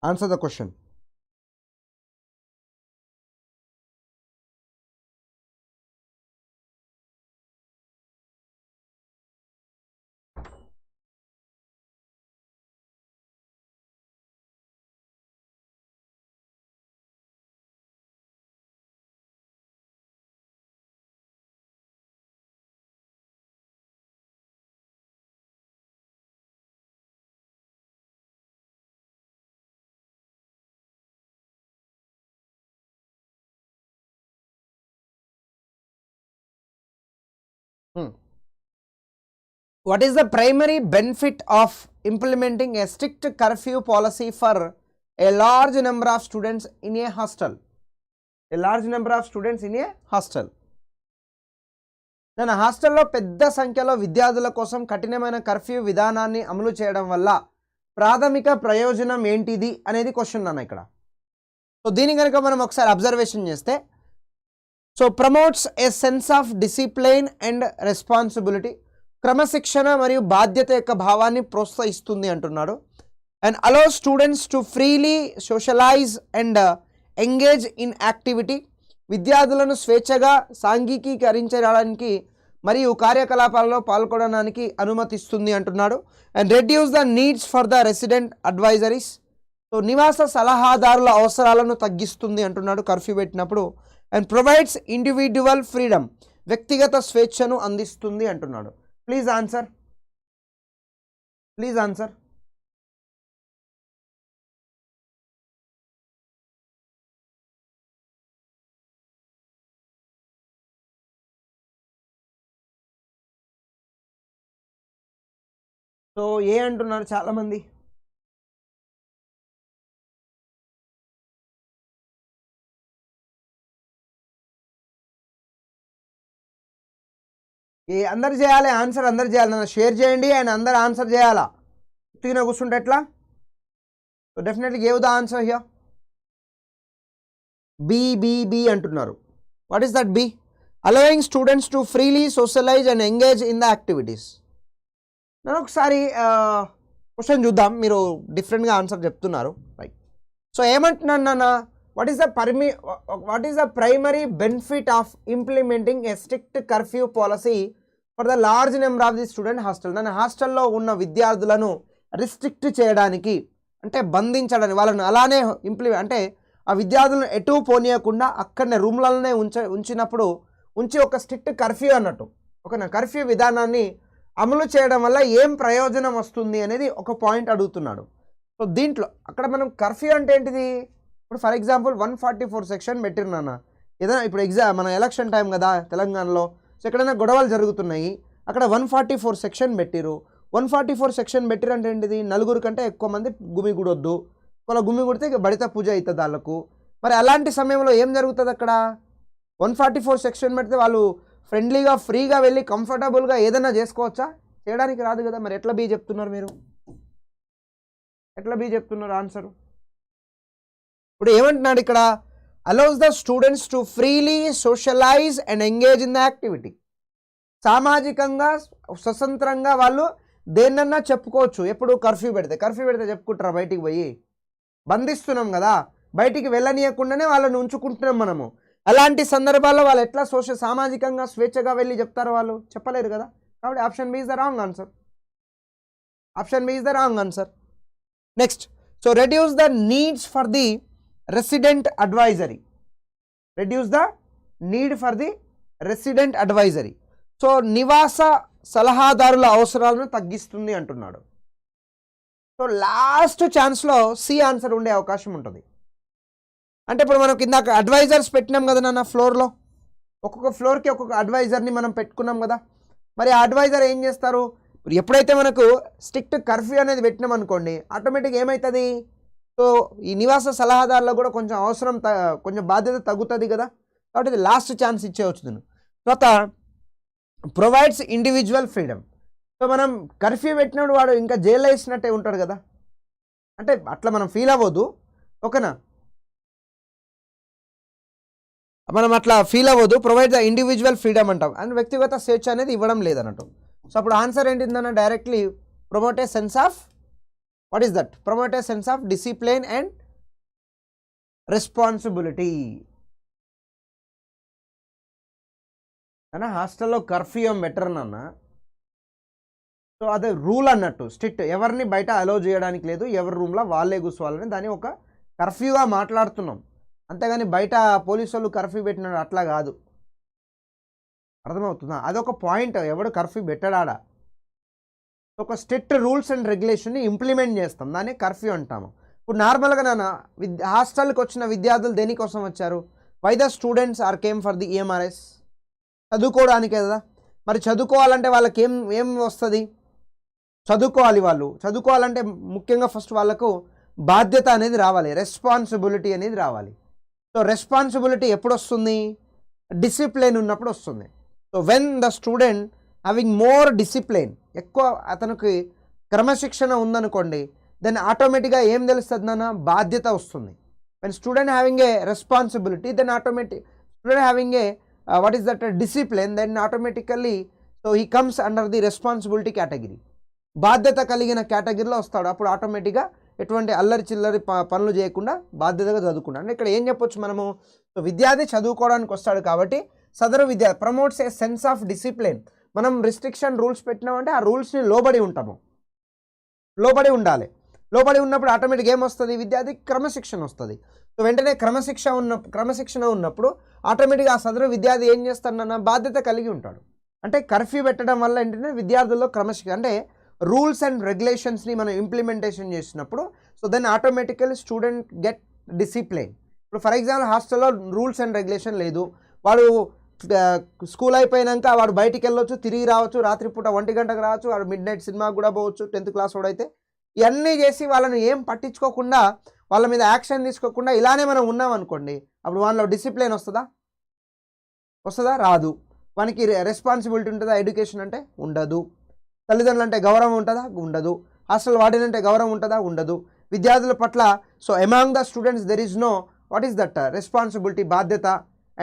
A: Answer the question. What is the primary benefit of implementing a strict curfew policy for a large number of students in a hostel? A large number of students in a hostel. నేను హాస్టల్లో పెద్ద సంఖ్యలో విద్యార్థుల కోసం కఠినమైన curfew విధానాన్ని అమలు చేయడం వల్ల ప్రాథమిక ప్రయోజనం ఏంటిది అనేది క్వశ్చన్ అన్న ఇక్కడ. సో దీని కనుక మనం ఒకసారి అబ్జర్వేషన్ చేస్తే, so promotes a sense of discipline and responsibility, క్రమశిక్షణ మరియు బాధ్యత యొక్క భావాన్ని ప్రోత్సహిస్తుంది అంటున్నాడు. and allows students to freely socialize and engage in activity. విద్యార్థులను స్వేచ్ఛగా సాంఘికీకరించడానికి మరియు కార్యకలాపాలలో పాల్గొనడానికి అనుమతిస్తుంది అంటున్నాడు. And reduce the needs for the resident advisories. So నివాస సలహాదారుల అవసరాలను తగ్గిస్తుంది అంటున్నాడు కర్ఫ్యూ పెట్టినప్పుడు. అండ్ ప్రొవైడ్స్ ఇండివిడ్యువల్ ఫ్రీడమ్, వ్యక్తిగత స్వేచ్ఛను అందిస్తుంది అంటున్నాడు. Please answer. సో ఏ అంటున్నారు చాలామంది. అందరు చేయాలి, ఆన్సర్ అందరు చేయాలి. నన్ను షేర్ చేయండి అండ్ అందరు ఆన్సర్ చేయాలా. ఉత్తిగా కూర్చుంటే ఎట్లా? So definitely give the answer here. B అంటున్నారు. What is that B? Allowing students to freely socialize and engage in the activities. నేను ఒకసారి క్వశ్చన్ చూద్దాం, మీరు డిఫరెంట్గా ఆన్సర్ చెప్తున్నారు. రైట్. సో ఏమంటున్నాను నాన్న, what is the primary benefit of implementing a strict curfew policy for the large number of the student hostel. నన్ను హాస్టల్లో ఉన్న విద్యార్థులను రిస్ట్రిక్ట్ చేయడానికి, అంటే బంధించడానికి, వాళ్ళని అలానే అంటే ఆ విద్యార్థులను ఎటు పోనీయకుండా అక్కడనే రూమ్లలోనే ఉంచినప్పుడు ఒక స్ట్రిక్ట్ కర్ఫ్యూ అన్నట్టు, ఒక కర్ఫ్యూ విధానాన్ని అమలు చేయడం వల్ల ఏం ప్రయోజనం వస్తుంది అనేది ఒక పాయింట్ అడుగుతున్నాడు. సో దీంట్లో అక్కడ మనం కర్ఫ్యూ అంటే ఏంటిది, ఇప్పుడు ఫర్ ఎగ్జాంపుల్ 144 సెక్షన్ పెట్టిరున్నా, ఏదైనా ఇప్పుడు మన ఎలక్షన్ టైం కదా తెలంగాణలో, సో ఎక్కడైనా గొడవలు జరుగుతున్నాయి, అక్కడ 144 సెక్షన్ పెట్టిరు. 144 సెక్షన్ పెట్టిరంటే ఏంటిది, నలుగురు కంటే ఎక్కువ మంది గుమిగూడొద్దు, ఒకవేళ గుమిగూడితే బడిత పూజ అవుతుంది వాళ్ళకు. మరి అలాంటి సమయంలో ఏం జరుగుతుంది అక్కడ? 144 సెక్షన్ పెడితే వాళ్ళు ఫ్రెండ్లీగా ఫ్రీగా వెళ్ళి కంఫర్టబుల్గా ఏదైనా చేసుకోవచ్చా? చేయడానికి రాదు కదా. మరి ఎట్లా బి చెప్తున్నారు మీరు? ఆన్సరు ఇప్పుడు ఏమంటున్నాడు ఇక్కడ? Allows the students to freely socialize and engage in the activity. సామాజికంగా స్వతంత్రంగా వాళ్ళు దేన్నన్నా చెప్పుకోవచ్చు. ఎప్పుడు కర్ఫ్యూ పెడితే చెప్పుకుంటారా? బయటికి పోయి బంధిస్తున్నాం కదా, బయటికి వెళ్ళనీయకుండానే వాళ్ళని ఉంచుకుంటున్నాం మనము. అలాంటి సందర్భాల్లో వాళ్ళు ఎట్లా సామాజికంగా స్వేచ్ఛగా వెళ్ళి చెప్తారు? వాళ్ళు చెప్పలేరు కదా. కాబట్టి option B is the wrong answer. Next, so reduce the needs for the resident advisory. So నివాస సలహాదారుల అవసరాలను తగ్గిస్తుంది అంటున్నాడు. సో లాస్ట్ ఛాన్స్లో సి ఆన్సర్ ఉండే అవకాశం ఉంటుంది. అంటే ఇప్పుడు మనం ఇందాక అడ్వైజర్స్ పెట్టినాం కదా నాన్న, ఫ్లోర్లో ఒక్కొక్క ఫ్లోర్కి ఒక్కొక్క అడ్వైజర్ని మనం పెట్టుకున్నాం కదా. మరి ఆ అడ్వైజర్ ఏం చేస్తారు? ఎప్పుడైతే మనకు స్ట్రిక్ట్ కర్ఫ్యూ అనేది పెట్టినాం అనుకోండి, ఆటోమేటిక్గా ఏమవుతుంది? సో ఈ నివాస సలహాదారులకు కూడా కొంచెం అవసరం, కొంచెం బాధ్యత తగ్గుతుంది కదా. కాబట్టి ఇది లాస్ట్ ఛాన్స్ ఇచ్చేవచ్చు. తర్వాత ప్రొవైడ్స్ ఇండివిజువల్ ఫ్రీడమ్. సో మనం కర్ఫ్యూ పెట్టినప్పుడు వాడు ఇంకా జైల్లో వేసినట్టే ఉంటాడు కదా, అంటే అట్లా మనం ఫీల్ అవ్వద్దు, ఓకేనా? మనం అట్లా ఫీల్ అవ్వద్దు. ప్రొవైడ్ ద ఇండివిజువల్ ఫ్రీడమ్ అంటాం, అండ్ వ్యక్తిగత స్వేచ్ఛ అనేది ఇవ్వడం లేదన్నట్టు. సో అప్పుడు ఆన్సర్ ఏంటిందన్న, directly promote a sense of, what is that? Promote a sense of discipline and responsibility. అన్న హాస్టల్లో కర్ఫ్యూ ఏం బెటర్ అన్న. సో అదే రూల్ అన్నట్టు, స్ట్రిక్ట్, ఎవరిని బయట అలౌ చేయడానికి లేదు, ఎవరి రూమ్లో వాళ్ళే కూర్చోవాలని దాన్ని ఒక కర్ఫ్యూగా మాట్లాడుతున్నాం. అంతేగాని బయట పోలీసు వాళ్ళు కర్ఫ్యూ పెట్టినాడు అట్లా కాదు. అర్థమవుతుందా? అదొక పాయింట్, ఎవడు కర్ఫ్యూ పెట్టడాడా. ఒక స్ట్రిక్ట్ రూల్స్ అండ్ రెగ్యులేషన్ని ఇంప్లిమెంట్ చేస్తాం, దాన్ని కర్ఫ్యూ అంటాము. ఇప్పుడు నార్మల్గా నాన్న హాస్టల్కి వచ్చిన విద్యార్థులు దేనికోసం వచ్చారు? Why the students are came for the EMRS, చదువుకోవడానికే కదా. మరి చదువుకోవాలంటే వాళ్ళకి ఏం వస్తుంది? చదువుకోవాలి. వాళ్ళు చదువుకోవాలంటే ముఖ్యంగా ఫస్ట్ వాళ్ళకు బాధ్యత అనేది రావాలి, రెస్పాన్సిబిలిటీ అనేది రావాలి. సో రెస్పాన్సిబిలిటీ ఎప్పుడు వస్తుంది? డిసిప్లిన్ ఉన్నప్పుడు వస్తుంది. So when the student having more discipline, ఎక్కువ అతనికి క్రమశిక్షణ ఉందనుకోండి, దెన్ ఆటోమేటిక్గా ఏం తెలుస్తుంది నాన్న? బాధ్యత వస్తుంది. When student having a responsibility, then automatic student having a what is that discipline, then automatically so he comes under the responsibility category, బాధ్యత కలిగిన కేటగిరీలో వస్తాడు. అప్పుడు ఆటోమేటిక్గా ఎటువంటి అల్లరి చిల్లరి పనులు చేయకుండా బాధ్యతగా చదువుకుంటాడు. అంటే ఇక్కడ ఏం చెప్పొచ్చు మనము, విద్యార్థి చదువుకోవడానికి వస్తాడు కాబట్టి సదరు విద్యార్థి promotes a sense of discipline. మనం రిస్ట్రిక్షన్ రూల్స్ పెట్టినామంటే ఆ రూల్స్ని లోబడి ఉంటాము, లోబడి ఉండాలి. లోబడి ఉన్నప్పుడు ఆటోమేటిక్గా ఏమొస్తుంది, విద్యార్థికి క్రమశిక్షణ వస్తుంది. సో వెంటనే క్రమశిక్షణ ఉన్నప్పుడు ఆటోమేటిక్గా ఆ సదరు విద్యార్థి ఏం చేస్తాడన్న బాధ్యత కలిగి ఉంటాడు. అంటే కర్ఫ్యూ పెట్టడం వల్ల ఏంటంటే విద్యార్థుల్లో క్రమశిక్షణ, అంటే రూల్స్ అండ్ రెగ్యులేషన్స్ని మనం ఇంప్లిమెంటేషన్ చేసినప్పుడు so then automatically student get discipline. ఇప్పుడు ఫర్ ఎగ్జాంపుల్ హాస్టల్లో రూల్స్ అండ్ రెగ్యులేషన్ లేదు, వాడు స్కూల్ అయిపోయాక వాడు బయటికి వెళ్ళొచ్చు, తిరిగి రావచ్చు, రాత్రిపూట 1 గంటకు రావచ్చు, వాడు మిడ్ నైట్ సినిమాకి కూడా పోవచ్చు 10th క్లాస్ వాడైతే. ఇవన్నీ చేసి వాళ్ళని ఏం పట్టించుకోకుండా, వాళ్ళ మీద యాక్షన్ తీసుకోకుండా ఇలానే మనం ఉన్నాం అనుకోండి, అప్పుడు వాళ్ళలో డిసిప్లిన్ వస్తుందా? రాదు. వానికి రెస్పాన్సిబిలిటీ ఉంటుందా? ఎడ్యుకేషన్ అంటే ఉండదు. తల్లిదండ్రులు అంటే గౌరవం ఉంటుందా? ఉండదు. హాస్టల్ వార్డెన్ అంటే గౌరవం ఉంటుందా? ఉండదు. విద్యార్థుల పట్ల so among the students there is know what is that responsibility, బాధ్యత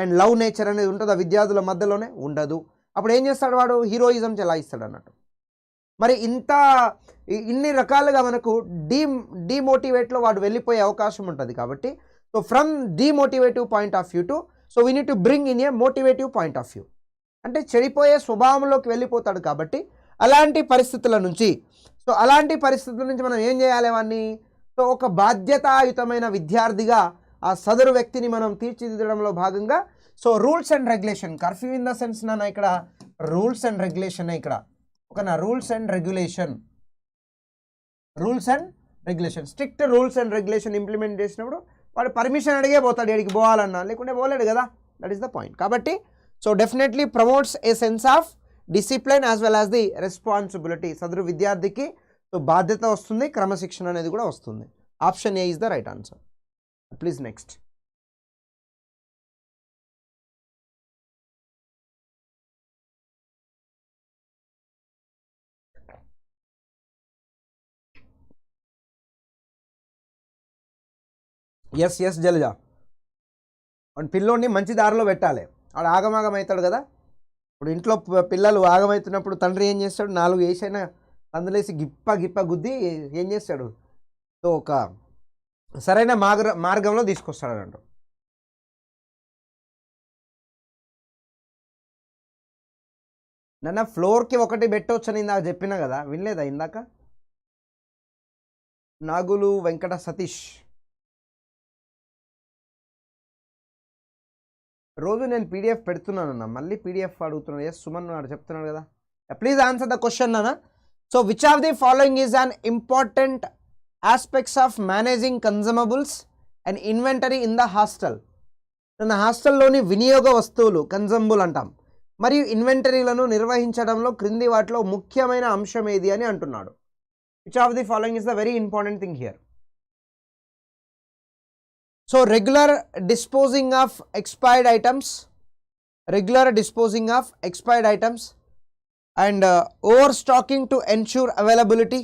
A: అండ్ లవ్ నేచర్ అనేది ఉంటుందా విద్యార్థుల మధ్యలోనే? ఉండదు. అప్పుడు ఏం చేస్తాడు వాడు? హీరోయిజం చెలాయిస్తాడు అన్నట్టు. మరి ఇన్ని రకాలుగా మనకు డీమోటివేట్లో వాడు వెళ్ళిపోయే అవకాశం ఉంటుంది. కాబట్టి so from demotivative point of view to so we need to bring in a motivative point of view. అంటే చెడిపోయే స్వభావంలోకి వెళ్ళిపోతాడు. కాబట్టి అలాంటి పరిస్థితుల నుంచి మనం ఏం చేయాలి వాడిని? సో ఒక బాధ్యతాయుతమైన విద్యార్థిగా ఆ సదరు వ్యక్తిని మనం తీర్చిదిద్దడంలో భాగంగా so rules and regulation, curfew in the sense నాన్న ఇక్కడ రూల్స్ అండ్ రెగ్యులేషన్, ఇక్కడ ఓకేనా, rules and regulation strict rules and regulation implement చేసినప్పుడు వాడు పర్మిషన్ అడిగే పోతాడు ఎడికి పోవాలన్నా, లేకుంటే పోలేడు కదా. That is the point. కాబట్టి so definitely promotes a sense of discipline as well as the responsibility. సదరు విద్యార్థికి సో బాధ్యత వస్తుంది, క్రమశిక్షణ అనేది కూడా వస్తుంది. Option A is the right answer. Please next. Yes Jalaja, వాడి పిల్లోడిని మంచి దారిలో పెట్టాలి. వాడు ఆగమాగం అవుతాడు కదా. ఇప్పుడు ఇంట్లో పిల్లలు ఆగమవుతున్నప్పుడు తండ్రి ఏం చేస్తాడు? 4 వేసైనా అందులేసి గిప్ప గుద్ది ఏం చేస్తాడు? సో ఒక సరైన మార్గంలో తీసుకొస్తాడు అన్నట్టు. నన్న ఫ్లోర్కి ఒకటి పెట్టవచ్చు అని ఇందాక చెప్పినా కదా, వినలేదా ఇందాక? నాగులు వెంకట సతీష్, రోజు నేను పీడిఎఫ్ పెడుతున్నానన్న, మళ్ళీ పీడిఎఫ్ అడుగుతున్నాను. ఎస్ సుమన్ నాడు చెప్తున్నాడు కదా. ప్లీజ్ ఆన్సర్ ద క్వశ్చన్ నాన్న. So which of the following is an important aspects of managing consumables and inventory in the hostel? నన్ను హాస్టల్లోని వినియోగ వస్తువులు కన్జమబుల్ అంటాం, మరియు ఇన్వెంటరీలను నిర్వహించడంలో క్రింది వాటిలో ముఖ్యమైన అంశం ఏది అని అంటున్నాడు. Which of the following is the very important thing here. So regular disposing of expired items and overstocking to ensure availability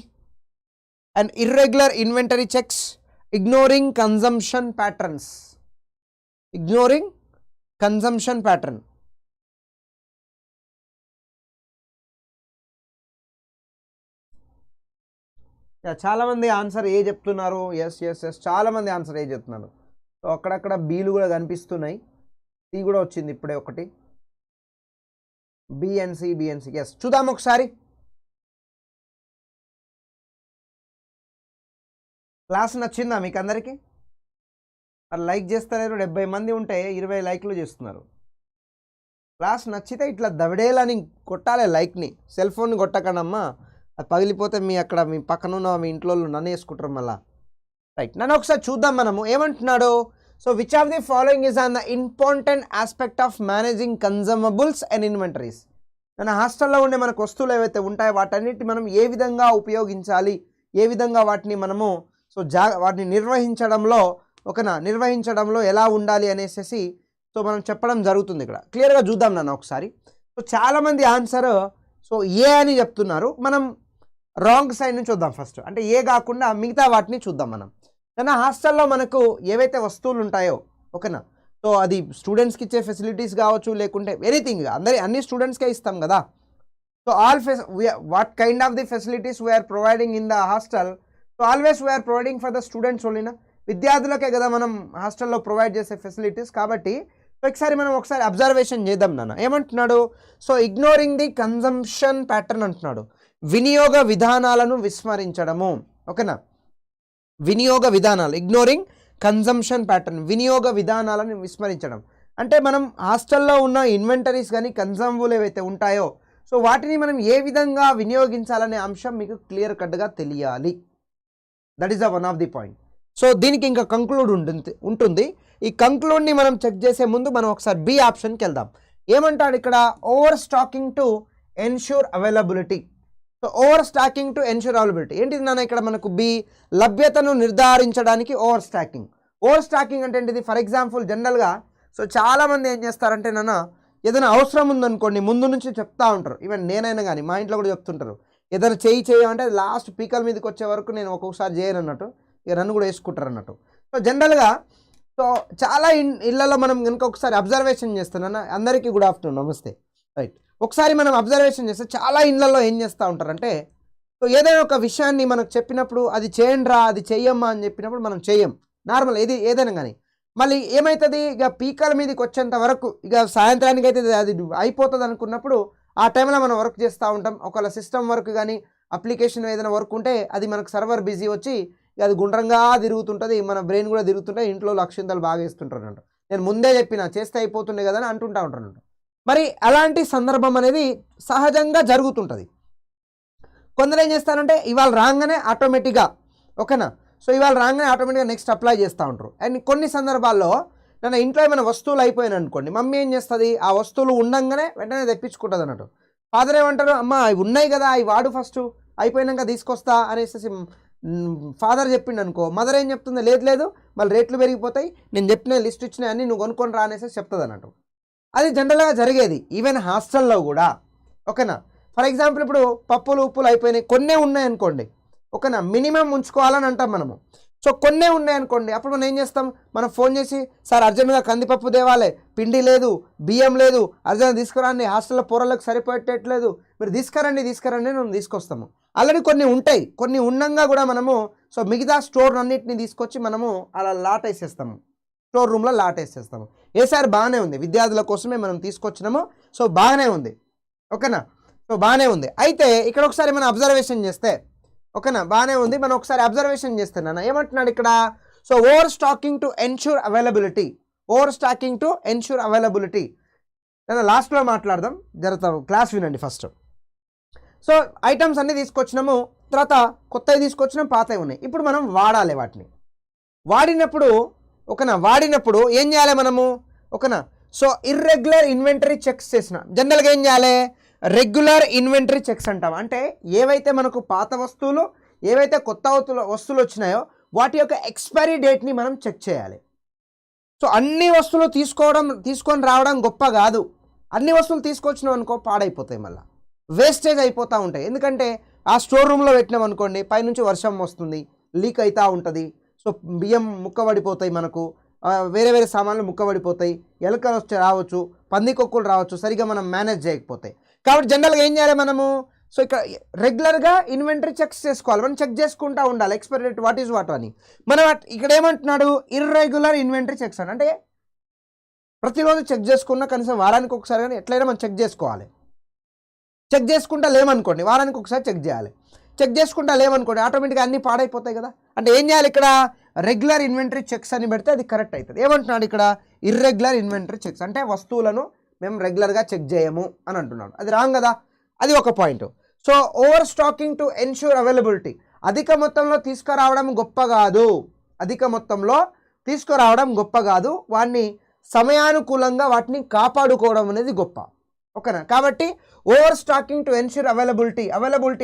A: and irregular inventory checks, ignoring consumption pattern. చాలా మంది ఆన్సర్ ఏ చెప్తున్నారు? ఎస్ చాలా మంది ఆన్సర్ ఏ చెప్తున్నారు. So అక్కడక్కడ బీలు కూడా కనిపిస్తున్నాయి, C కూడా వచ్చింది ఇప్పుడే ఒకటి, బిఎన్సి. ఎస్ చూద్దాం ఒకసారి. క్లాస్ నచ్చిందా మీకు అందరికీ? మరి లైక్ చేస్తలేరు. 70 మంది ఉంటే 20 లైక్లు చేస్తున్నారు. క్లాస్ నచ్చితే ఇట్లా దవడేలని కొట్టాలి లైక్ని. సెల్ ఫోన్ కొట్టకండమ్మా, అది పగిలిపోతే మీ పక్కన ఉన్న మీ ఇంట్లో నన్ను వేసుకుంటారు మళ్ళా. రైట్, నన్ను ఒకసారి చూద్దాం మనము ఏమంటున్నాడు. So which of the following is on the important aspect of managing consumables and inventories? మన హాస్టల్లో ఉండే మనకు వస్తువులు ఏవైతే ఉంటాయో వాటన్నిటి మనం ఏ విధంగా ఉపయోగించాలి, ఏ విధంగా వాటిని మనము సో వాటిని నిర్వహించడంలో ఎలా ఉండాలి అనేసి సో మనం చెప్పడం జరుగుతుంది. ఇక్కడ క్లియర్గా చూద్దాం నాన్న ఒకసారి. సో చాలామంది ఆన్సర్ సో ఏ అని చెప్తున్నారు. మనం రాంగ్ సైడ్ నుంచి చూద్దాం ఫస్ట్. అంటే ఏ కాకుండా మిగతా వాటిని చూద్దాం మనం. కానీ హాస్టల్లో మనకు ఏవైతే వస్తువులు ఉంటాయో ఓకేనా, సో అది స్టూడెంట్స్కి ఇచ్చే ఫెసిలిటీస్ కావచ్చు, లేకుంటే ఎనీథింగ్ అన్ని స్టూడెంట్స్కే ఇస్తాం కదా. So what kind of the facilities we are providing in the hostel? So always we are providing for the students ఓన్లీనా, విద్యార్థులకే కదా మనం హాస్టల్లో ప్రొవైడ్ చేసే ఫెసిలిటీస్. కాబట్టి ఒకసారి అబ్జర్వేషన్ చేద్దాం నాన్న. ఏమంటున్నాడు? So ignoring the consumption pattern అంటున్నాడు, వినియోగ విధానాలను విస్మరించడము. ఓకేనా, వినియోగ విధానాలు, ఇగ్నోరింగ్ కన్జంప్షన్ ప్యాటర్న్, వినియోగ విధానాలను విస్మరించడం అంటే మనం హాస్టల్లో ఉన్న ఇన్వెంటరీస్ కానీ కన్జంబుల్ ఏవైతే ఉంటాయో సో వాటిని మనం ఏ విధంగా వినియోగించాలనే అంశం మీకు క్లియర్ కట్గా తెలియాలి. That is the one of the point. So దీనికి ఇంకా కంక్లూడ్ ఉంటుంది. ఈ కంక్లూడ్ని మనం చెక్ చేసే ముందు మనం ఒకసారి బి ఆప్షన్కి వెళ్దాం. ఏమంటాడు ఇక్కడ? Over stocking to ensure availability. So over stocking to ensure availability ఏంటిది నాన్న? ఇక్కడ మనకు బి, లభ్యతను నిర్ధారించడానికి ఓవర్ స్టాకింగ్. ఓవర్ స్టాకింగ్ అంటే ఏంటిది? ఫర్ ఎగ్జాంపుల్ జనరల్గా సో చాలామంది ఏం చేస్తారంటే నాన్న, ఏదైనా అవసరం ఉందనుకోండి ముందు నుంచి చెప్తా ఉంటారు. ఈవెన్ నేనైనా కానీ మా ఇంట్లో కూడా చెప్తుంటారు, ఏదైనా చేయమంటే లాస్ట్ పీకల మీదకి వచ్చే వరకు నేను ఒక్కొక్కసారి చేయను అన్నట్టు, ఇక నన్ను కూడా వేసుకుంటారు అన్నట్టు. సో జనరల్గా సో చాలా ఇళ్లలో మనం కనుక ఒకసారి అబ్జర్వేషన్ చేస్తున్నాను. అందరికీ గుడ్ ఆఫ్టర్నూన్, నమస్తే. రైట్, ఒకసారి మనం అబ్జర్వేషన్ చేస్తే చాలా ఇళ్లలో ఏం చేస్తూ ఉంటారంటే సో ఏదైనా ఒక విషయాన్ని మనకు చెప్పినప్పుడు అది చేయండిరా, అది చెయ్యమ్మా అని చెప్పినప్పుడు మనం చెయ్యం. నార్మల్ ఏదైనా కానీ మళ్ళీ ఏమవుతుంది, ఇక పీకల మీదకి వచ్చేంత వరకు ఇక సాయంత్రానికి అయితే అది అయిపోతుంది అనుకున్నప్పుడు ఆ టైంలో మనం వర్క్ చేస్తూ ఉంటాం. ఒకవేళ సిస్టమ్ వర్క్ కానీ అప్లికేషన్ ఏదైనా వర్క్ ఉంటే అది మనకు సర్వర్ బిజీ వచ్చి అది గుండ్రంగా తిరుగుతుంటుంది, మన బ్రెయిన్ కూడా తిరుగుతుంటుంది, ఇంట్లో లక్షింతలు బాగా వేస్తుంటారు అంట. నేను ముందే చెప్పిన చేస్తే అయిపోతుండే కదా అని అంటుంటా ఉంటాను. మరి అలాంటి సందర్భం అనేది సహజంగా జరుగుతుంటుంది. కొందరు ఏం చేస్తారంటే ఇవాళ రాగానే ఆటోమేటిక్గా ఓకేనా, సో ఇవాళ రాగానే ఆటోమేటిక్గా నెక్స్ట్ అప్లై చేస్తూ ఉంటారు. అండ్ కొన్ని సందర్భాల్లో నన్ను ఇంట్లో ఏమైనా వస్తువులు అయిపోయాను అనుకోండి, మమ్మీ ఏం చేస్తుంది ఆ వస్తువులు ఉండంగానే వెంటనే తెప్పించుకుంటుంది అన్నట్టు. ఫాదర్ ఏమంటారు, అమ్మ అవి ఉన్నాయి కదా అవి వాడు ఫస్ట్ అయిపోయినాక తీసుకొస్తా అనేసి ఫాదర్ చెప్పిండు అనుకో, మదర్ ఏం చెప్తుంది, లేదు మళ్ళీ రేట్లు పెరిగిపోతాయి, నేను చెప్పిన లిస్ట్ ఇచ్చినా అన్నీ నువ్వు కొనుక్కొని రా అనేసి చెప్తుంది అన్నట్టు. అది జనరల్గా జరిగేది ఈవెన్ హాస్టల్లో కూడా. ఓకేనా, ఫర్ ఎగ్జాంపుల్ ఇప్పుడు పప్పులు ఉప్పులు అయిపోయినాయి, కొన్నే ఉన్నాయి అనుకోండి, ఓకేనా, మినిమం ఉంచుకోవాలని అంటాం మనము. సో కొన్నే ఉన్నాయి అనుకోండి, అప్పుడు మనం ఏం చేస్తాం, మనం ఫోన్ చేసి సార్ అర్జెంట్గా కందిపప్పు తేవాలి, పిండి లేదు, బియ్యం లేదు, అర్జెంట్గా తీసుకురండి, హాస్టల్లో పూరలకు సరిపోయేటట్లేదు, మీరు తీసుకురండి మేము తీసుకొస్తాము. ఆల్రెడీ కొన్ని ఉంటాయి, కొన్ని ఉండంగా కూడా మనము సో మిగతా స్టోర్ అన్నింటినీ తీసుకొచ్చి మనము అలా లాట్ వేసేస్తాము, స్టోర్ రూమ్లో లాట్ వేసేస్తాము. సార్ బాగానే ఉంది, విద్యార్థుల కోసమే మనం తీసుకొచ్చినాము, సో బాగానే ఉంది. ఓకేనా, సో బాగానే ఉంది. అయితే ఇక్కడ ఒకసారి మనం అబ్జర్వేషన్ చేస్తే ఓకేనా, బాగానే ఉంది, మనం ఒకసారి అబ్జర్వేషన్ చేస్తున్నాను. ఏమంటున్నాడు ఇక్కడ? So over stocking to ensure availability, over stocking to ensure availability. నేను లాస్ట్లో మాట్లాడదాం, జరుగుతాం, క్లాస్ వినండి ఫస్ట్. సో ఐటమ్స్ అన్నీ తీసుకొచ్చినాము, తర్వాత కొత్తవి తీసుకొచ్చినాం, పాతవి ఉన్నాయి, ఇప్పుడు మనం వాడాలి వాటిని. వాడినప్పుడు ఏం చేయాలి మనము? ఓకేనా, సో ఇర్రెగ్యులర్ ఇన్వెంటరీ చెక్స్ చేసిన జనరల్గా ఏం చేయాలి? రెగ్యులర్ ఇన్వెంటరీ చెక్స్ అంటాం. అంటే ఏవైతే మనకు పాత వస్తువులు, ఏవైతే కొత్త వస్తువులు వచ్చినాయో వాటి యొక్క ఎక్స్పైరీ డేట్ని మనం చెక్ చేయాలి. సో అన్ని వస్తువులు తీసుకొని రావడం గొప్ప కాదు. అన్ని వస్తువులు తీసుకొచ్చినాం అనుకో పాడైపోతాయి, మళ్ళీ వేస్టేజ్ అయిపోతూ ఉంటాయి. ఎందుకంటే ఆ స్టోర్ రూమ్లో పెట్టినాం అనుకోండి, పైనుంచి వర్షం వస్తుంది, లీక్ అవుతూ ఉంటుంది, సో బియ్యం ముక్కబడిపోతాయి, మనకు వేరే సామాన్లు ముక్కబడిపోతాయి, ఎలుకలు రావచ్చు, పందికొక్కులు రావచ్చు, సరిగ్గా మనం మేనేజ్ చేయకపోతే. కాబట్టి జనరల్గా ఏం చేయాలి మనము? సో ఇక్కడ రెగ్యులర్గా ఇన్వెంటరీ చెక్స్ చేసుకోవాలి, మనం చెక్ చేసుకుంటూ ఉండాలి expiry date what is what అని. మనం ఇక్కడ ఏమంటున్నాడు? ఇర్రెగ్యులర్ ఇన్వెంటరీ చెక్స్ అంటే ప్రతిరోజు చెక్ చేసుకున్నా కనీసం వారానికి ఒకసారి కానీ ఎట్లయినా మనం చెక్ చేసుకోవాలి. చెక్ చేసుకుంటా లేమనుకోండి, వారానికి ఒకసారి చెక్ చేయాలి. చెక్ చేసుకుంటా లేమనుకోండి, ఆటోమేటిక్గా అన్నీ పాడైపోతాయి కదా. అంటే ఏం చేయాలి ఇక్కడ? రెగ్యులర్ ఇన్వెంటరీ చెక్స్ అని పెడితే అది కరెక్ట్ అవుతుంది. ఏమంటున్నాడు ఇక్కడ? ఇర్రెగ్యులర్ ఇన్వెంటరీ చెక్స్ అంటే వస్తువులను మేము రెగ్యులర్గా చెక్ చేయము అని అంటున్నాడు. అది రాంగ్ కదా, అది ఒక point. So over stocking to ensure availability, అధిక మొత్తంలో తీసుకురావడం గొప్ప కాదు, వాటిని సమయానుకూలంగా వాటిని కాపాడుకోవడం అనేది గొప్ప. ఓకేనా, కాబట్టి over stocking to ensure availability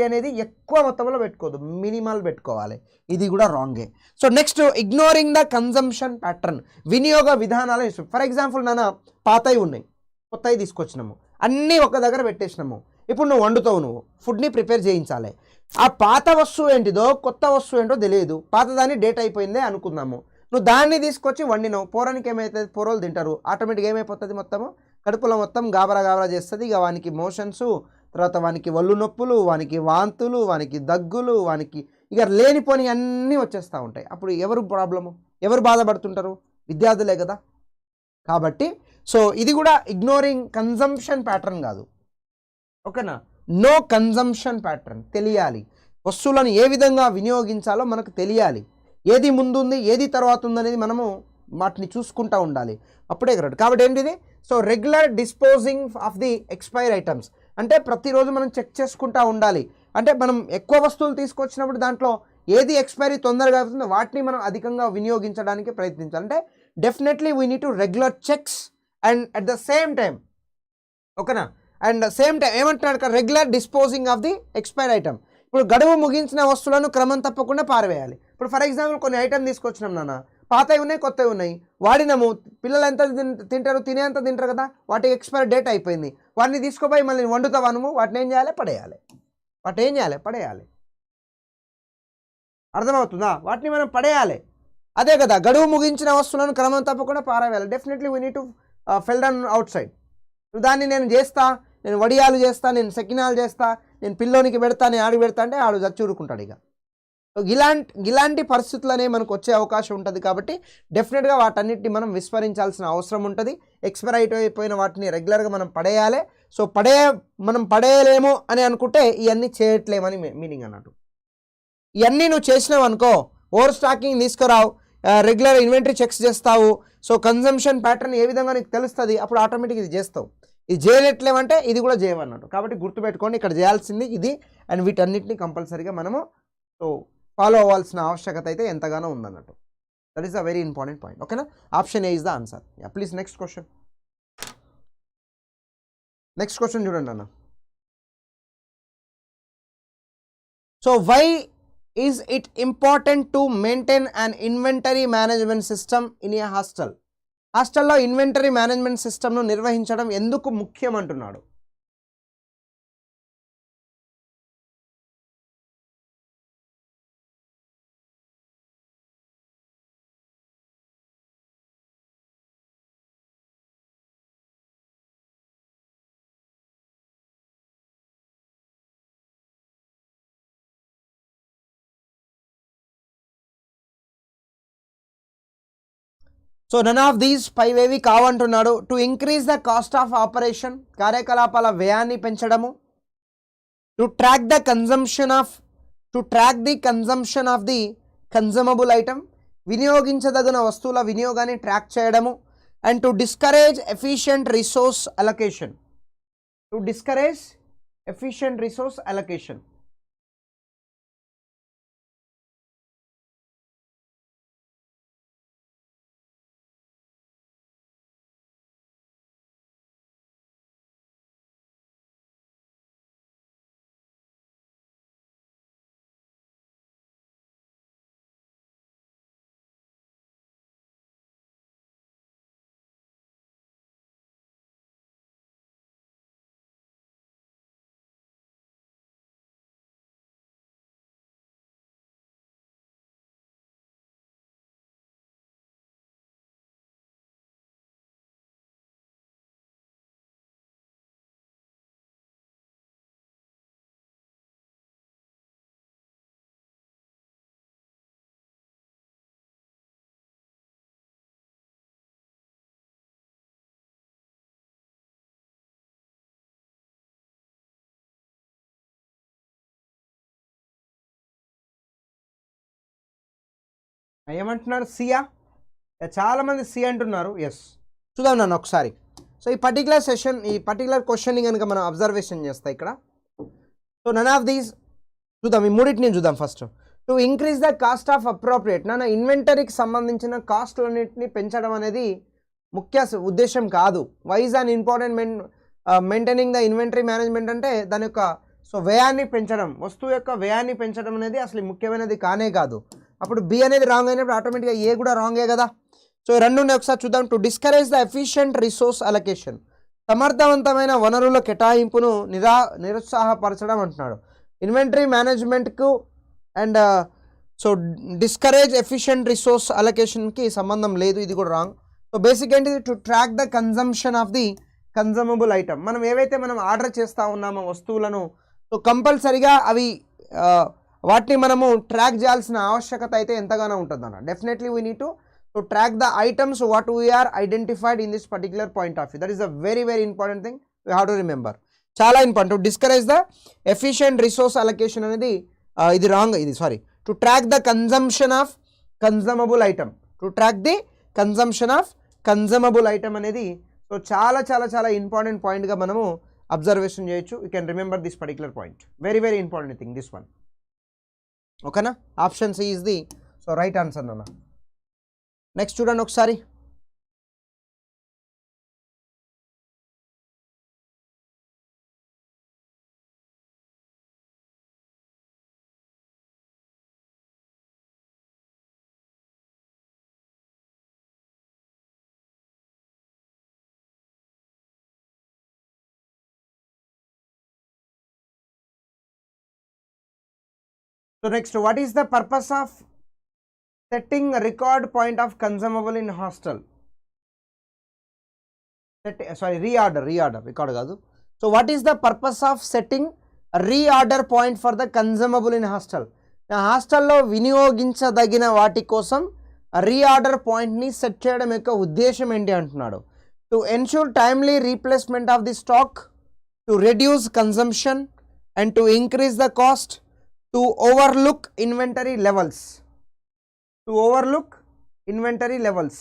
A: అనేది ఎక్కువ మొత్తంలో పెట్టుకోదు, మినిమల్ పెట్టుకోవాలి, ఇది కూడా రాంగే. So next ignoring the consumption pattern, వినియోగ విధానాలు. ఫర్ ఎగ్జాంపుల్ నాన్న పాతవి ఉన్నాయి, కొత్తవి తీసుకొచ్చినాము, అన్నీ ఒక దగ్గర పెట్టేసినాము, ఇప్పుడు నువ్వు వండుతావు, నువ్వు ఫుడ్ని ప్రిపేర్ చేయించాలి. ఆ పాత వస్తువు ఏంటిదో కొత్త వస్తువు ఏంటో తెలియదు, పాతదాన్ని డేట్ అయిపోయిందే అనుకుందాము, నువ్వు దాన్ని తీసుకొచ్చి వండినావు, పోరానికి ఏమవుతుంది? పోరోలు తింటారు, ఆటోమేటిక్గా ఏమైపోతుంది? మొత్తము కడుపులో మొత్తం గాబరా చేస్తుంది. ఇక వానికి మోషన్స్, తర్వాత వానికి ఒళ్ళు నొప్పులు, వానికి వాంతులు, వానికి దగ్గులు, వానికి ఇక లేనిపోని అన్నీ వచ్చేస్తూ ఉంటాయి. అప్పుడు ఎవరు ప్రాబ్లము, ఎవరు బాధపడుతుంటారు? విద్యార్థులే కదా. కాబట్టి సో ఇది కూడా ఇగ్నోరింగ్ కన్జంప్షన్ ప్యాటర్న్ కాదు, ఓకేనా. నో కన్జంప్షన్ ప్యాటర్న్ తెలియాలి. వస్తువులను ఏ విధంగా వినియోగించాలో మనకు తెలియాలి. ఏది ముందుంది ఏది తర్వాత ఉందనేది మనము వాటిని చూసుకుంటూ ఉండాలి, అప్పుడే కరెక్ట్. కాబట్టి ఏంటిది? So regular disposing of the expire items అంటే ప్రతిరోజు మనం చెక్ చేసుకుంటూ ఉండాలి. అంటే మనం ఎక్కువ వస్తువులు తీసుకొచ్చినప్పుడు దాంట్లో ఏది ఎక్స్పైరీ తొందరగా అవుతుందో వాటిని మనం అధికంగా వినియోగించడానికి ప్రయత్నించాలి. అంటే definitely we need to regular checks and at the same time, ఓకేనా. అండ్ సేమ్ టైం ఏమంటున్నాడు ఇక్కడ? Regular disposing of the expire item. ఇప్పుడు గడువు ముగించిన వస్తువులను క్రమం తప్పకుండా పారవేయాలి. ఇప్పుడు ఫర్ ఎగ్జాంపుల్ కొన్ని ఐటమ్ తీసుకొచ్చినాం నాన్న, పాతవి ఉన్నాయి కొత్తవి ఉన్నాయి, వాడినాము, పిల్లలు ఎంత తింటారు, తినేంత తింటారు కదా, వాటి ఎక్స్పైర్ డేట్ అయిపోయింది, వాటిని తీసుకుపోయి మళ్ళీ వండుతావా నువ్వు? వాటిని ఏం చేయాలి? పడేయాలి. వాటిని ఏం చేయాలి? పడేయాలి. అర్థమవుతుందా? వాటిని మనం పడేయాలి. అదే కదా, గడువు ముగించిన వస్తువులను క్రమం తప్పకుండా పారవేయాలి. Definitely we need to fell down outside. దాన్ని నేను చేస్తా, నేను వడియాలు చేస్తా, నేను సెకినాలు చేస్తా, నేను పిల్లోనికి పెడతా, నేను ఆడికి పెడతా అంటే ఆడు చచ్చూరుకుంటాడు. ఇక ఇలాంటి పరిస్థితులు అనేవి మనకు వచ్చే అవకాశం ఉంటుంది. కాబట్టి డెఫినెట్గా వాటన్నిటిని మనం విస్మరించాల్సిన అవసరం ఉంటుంది. ఎక్స్పైర్ అయిపోయిన వాటిని రెగ్యులర్గా మనం పడేయాలి. సో మనం పడేయలేము అని అనుకుంటే ఇవన్నీ చేయట్లేమని మీనింగ్ అన్నట్టు. ఇవన్నీ నువ్వు చేసినావు అనుకో, ఓవర్ స్టాకింగ్ తీసుకురావు, రెగ్యులర్ ఇన్వెంటరీ చెక్స్ చేస్తావు, సో కన్జంప్షన్ ప్యాటర్న్ ఏ విధంగా నీకు తెలుస్తుంది, అప్పుడు ఆటోమేటిక్ ఇది చేస్తావు. ఇది చేయలేట్లేమంటే ఇది కూడా చేయమన్నట్టు. కాబట్టి గుర్తుపెట్టుకోండి, ఇక్కడ చేయాల్సింది ఇది. అండ్ వీటన్నిటిని కంపల్సరీగా మనము సో ఫాలో అవ్వాల్సిన ఆవశ్యకత అయితే ఎంతగానో ఉందన్నట్టు. That is a very important point, ఓకేనా. Option A is the answer. Please next question. Next question చూడండి అన్న. So why is it important to maintain an inventory management system in a hostel? హాస్టల్లో inventory management సిస్టమ్ను నిర్వహించడం ఎందుకు ముఖ్యం అంటున్నాడు. So none of these పైవేవి కావంటున్నాడు. To increase the cost of operation, కార్యకలాపాల వ్యయాన్ని పెంచడము. To track the consumption of the consumable item, వినియోగించదగిన వస్తువుల వినియోగాన్ని ట్రాక్ చేయడము. And to discourage efficient resource allocation. ఏమంటున్నారు? సియా? చాలామంది సి అంటున్నారు. ఎస్, చూద్దాం నన్ను ఒకసారి. సో ఈ పర్టికులర్ క్వశ్చన్ని కనుక మనం అబ్జర్వేషన్ చేస్తాం ఇక్కడ. సో నన్ ఆఫ్ దీస్ చూద్దాం, ఈ మూడింటిని చూద్దాం. First, to increase the cost of appropriate. నాన్న ఇన్వెంటరీకి సంబంధించిన కాస్ట్లన్నింటినీ పెంచడం అనేది ముఖ్య ఉద్దేశం కాదు. Why is an important maintaining the inventory management అంటే దాని యొక్క సో వ్యయాన్ని పెంచడం, వస్తువు యొక్క వ్యయాన్ని పెంచడం అనేది అసలు ముఖ్యమైనది కానే కాదు. అప్పుడు బి అనేది రాంగ్ అయినప్పుడు ఆటోమేటిక్గా ఏ కూడా రాంగే కదా. సో రెండు ఒకసారి చూద్దాం. To discourage the efficient resource allocation, సమర్థవంతమైన వనరుల కేటాయింపును నిరుత్సాహపరచడం అంటున్నాడు. ఇన్వెంటరీ మేనేజ్మెంట్కు and so discourage efficient resource అలొకేషన్కి సంబంధం లేదు, ఇది కూడా రాంగ్. సో బేసిక్ ఏంటిది? To track the consumption of the consumable item. మనం ఏవైతే ఆర్డర్ చేస్తూ ఉన్నామో వస్తువులను, సో కంపల్సరిగా అవి వాటిని మనము ట్రాక్ చేయాల్సిన ఆవశ్యకత అయితే ఎంతగానో ఉంటుందన్న. Definitely we need to track the items what we are identified in this particular point of view. That is a very very important thing we have to remember. చాలా important. To discourage the efficient resource allocation అనేది ఇది wrong, ఇది sorry. To track the consumption of consumable item, to track the consumption of consumable item అనేది so చాలా చాలా చాలా important పాయింట్గా మనము అబ్జర్వేషన్ చేయొచ్చు. You can remember this particular point. Very very important thing this one. ఓకేనా? Option C is the so right answer నాన్న. Next చూడండి ఒకసారి. So next, what is the purpose of setting a record point of consumable in hostel? Reorder, record కాదు. So what is the purpose of setting a reorder point for the consumable in hostel? హాస్టల్లో వినియోగించదగిన వాటి కోసం reorder పాయింట్ని set చేయడం యొక్క ఉద్దేశం ఏంటి అంటున్నాడు. To ensure timely replacement of the stock, to reduce consumption and to increase the cost, to overlook inventory levels, to overlook inventory levels.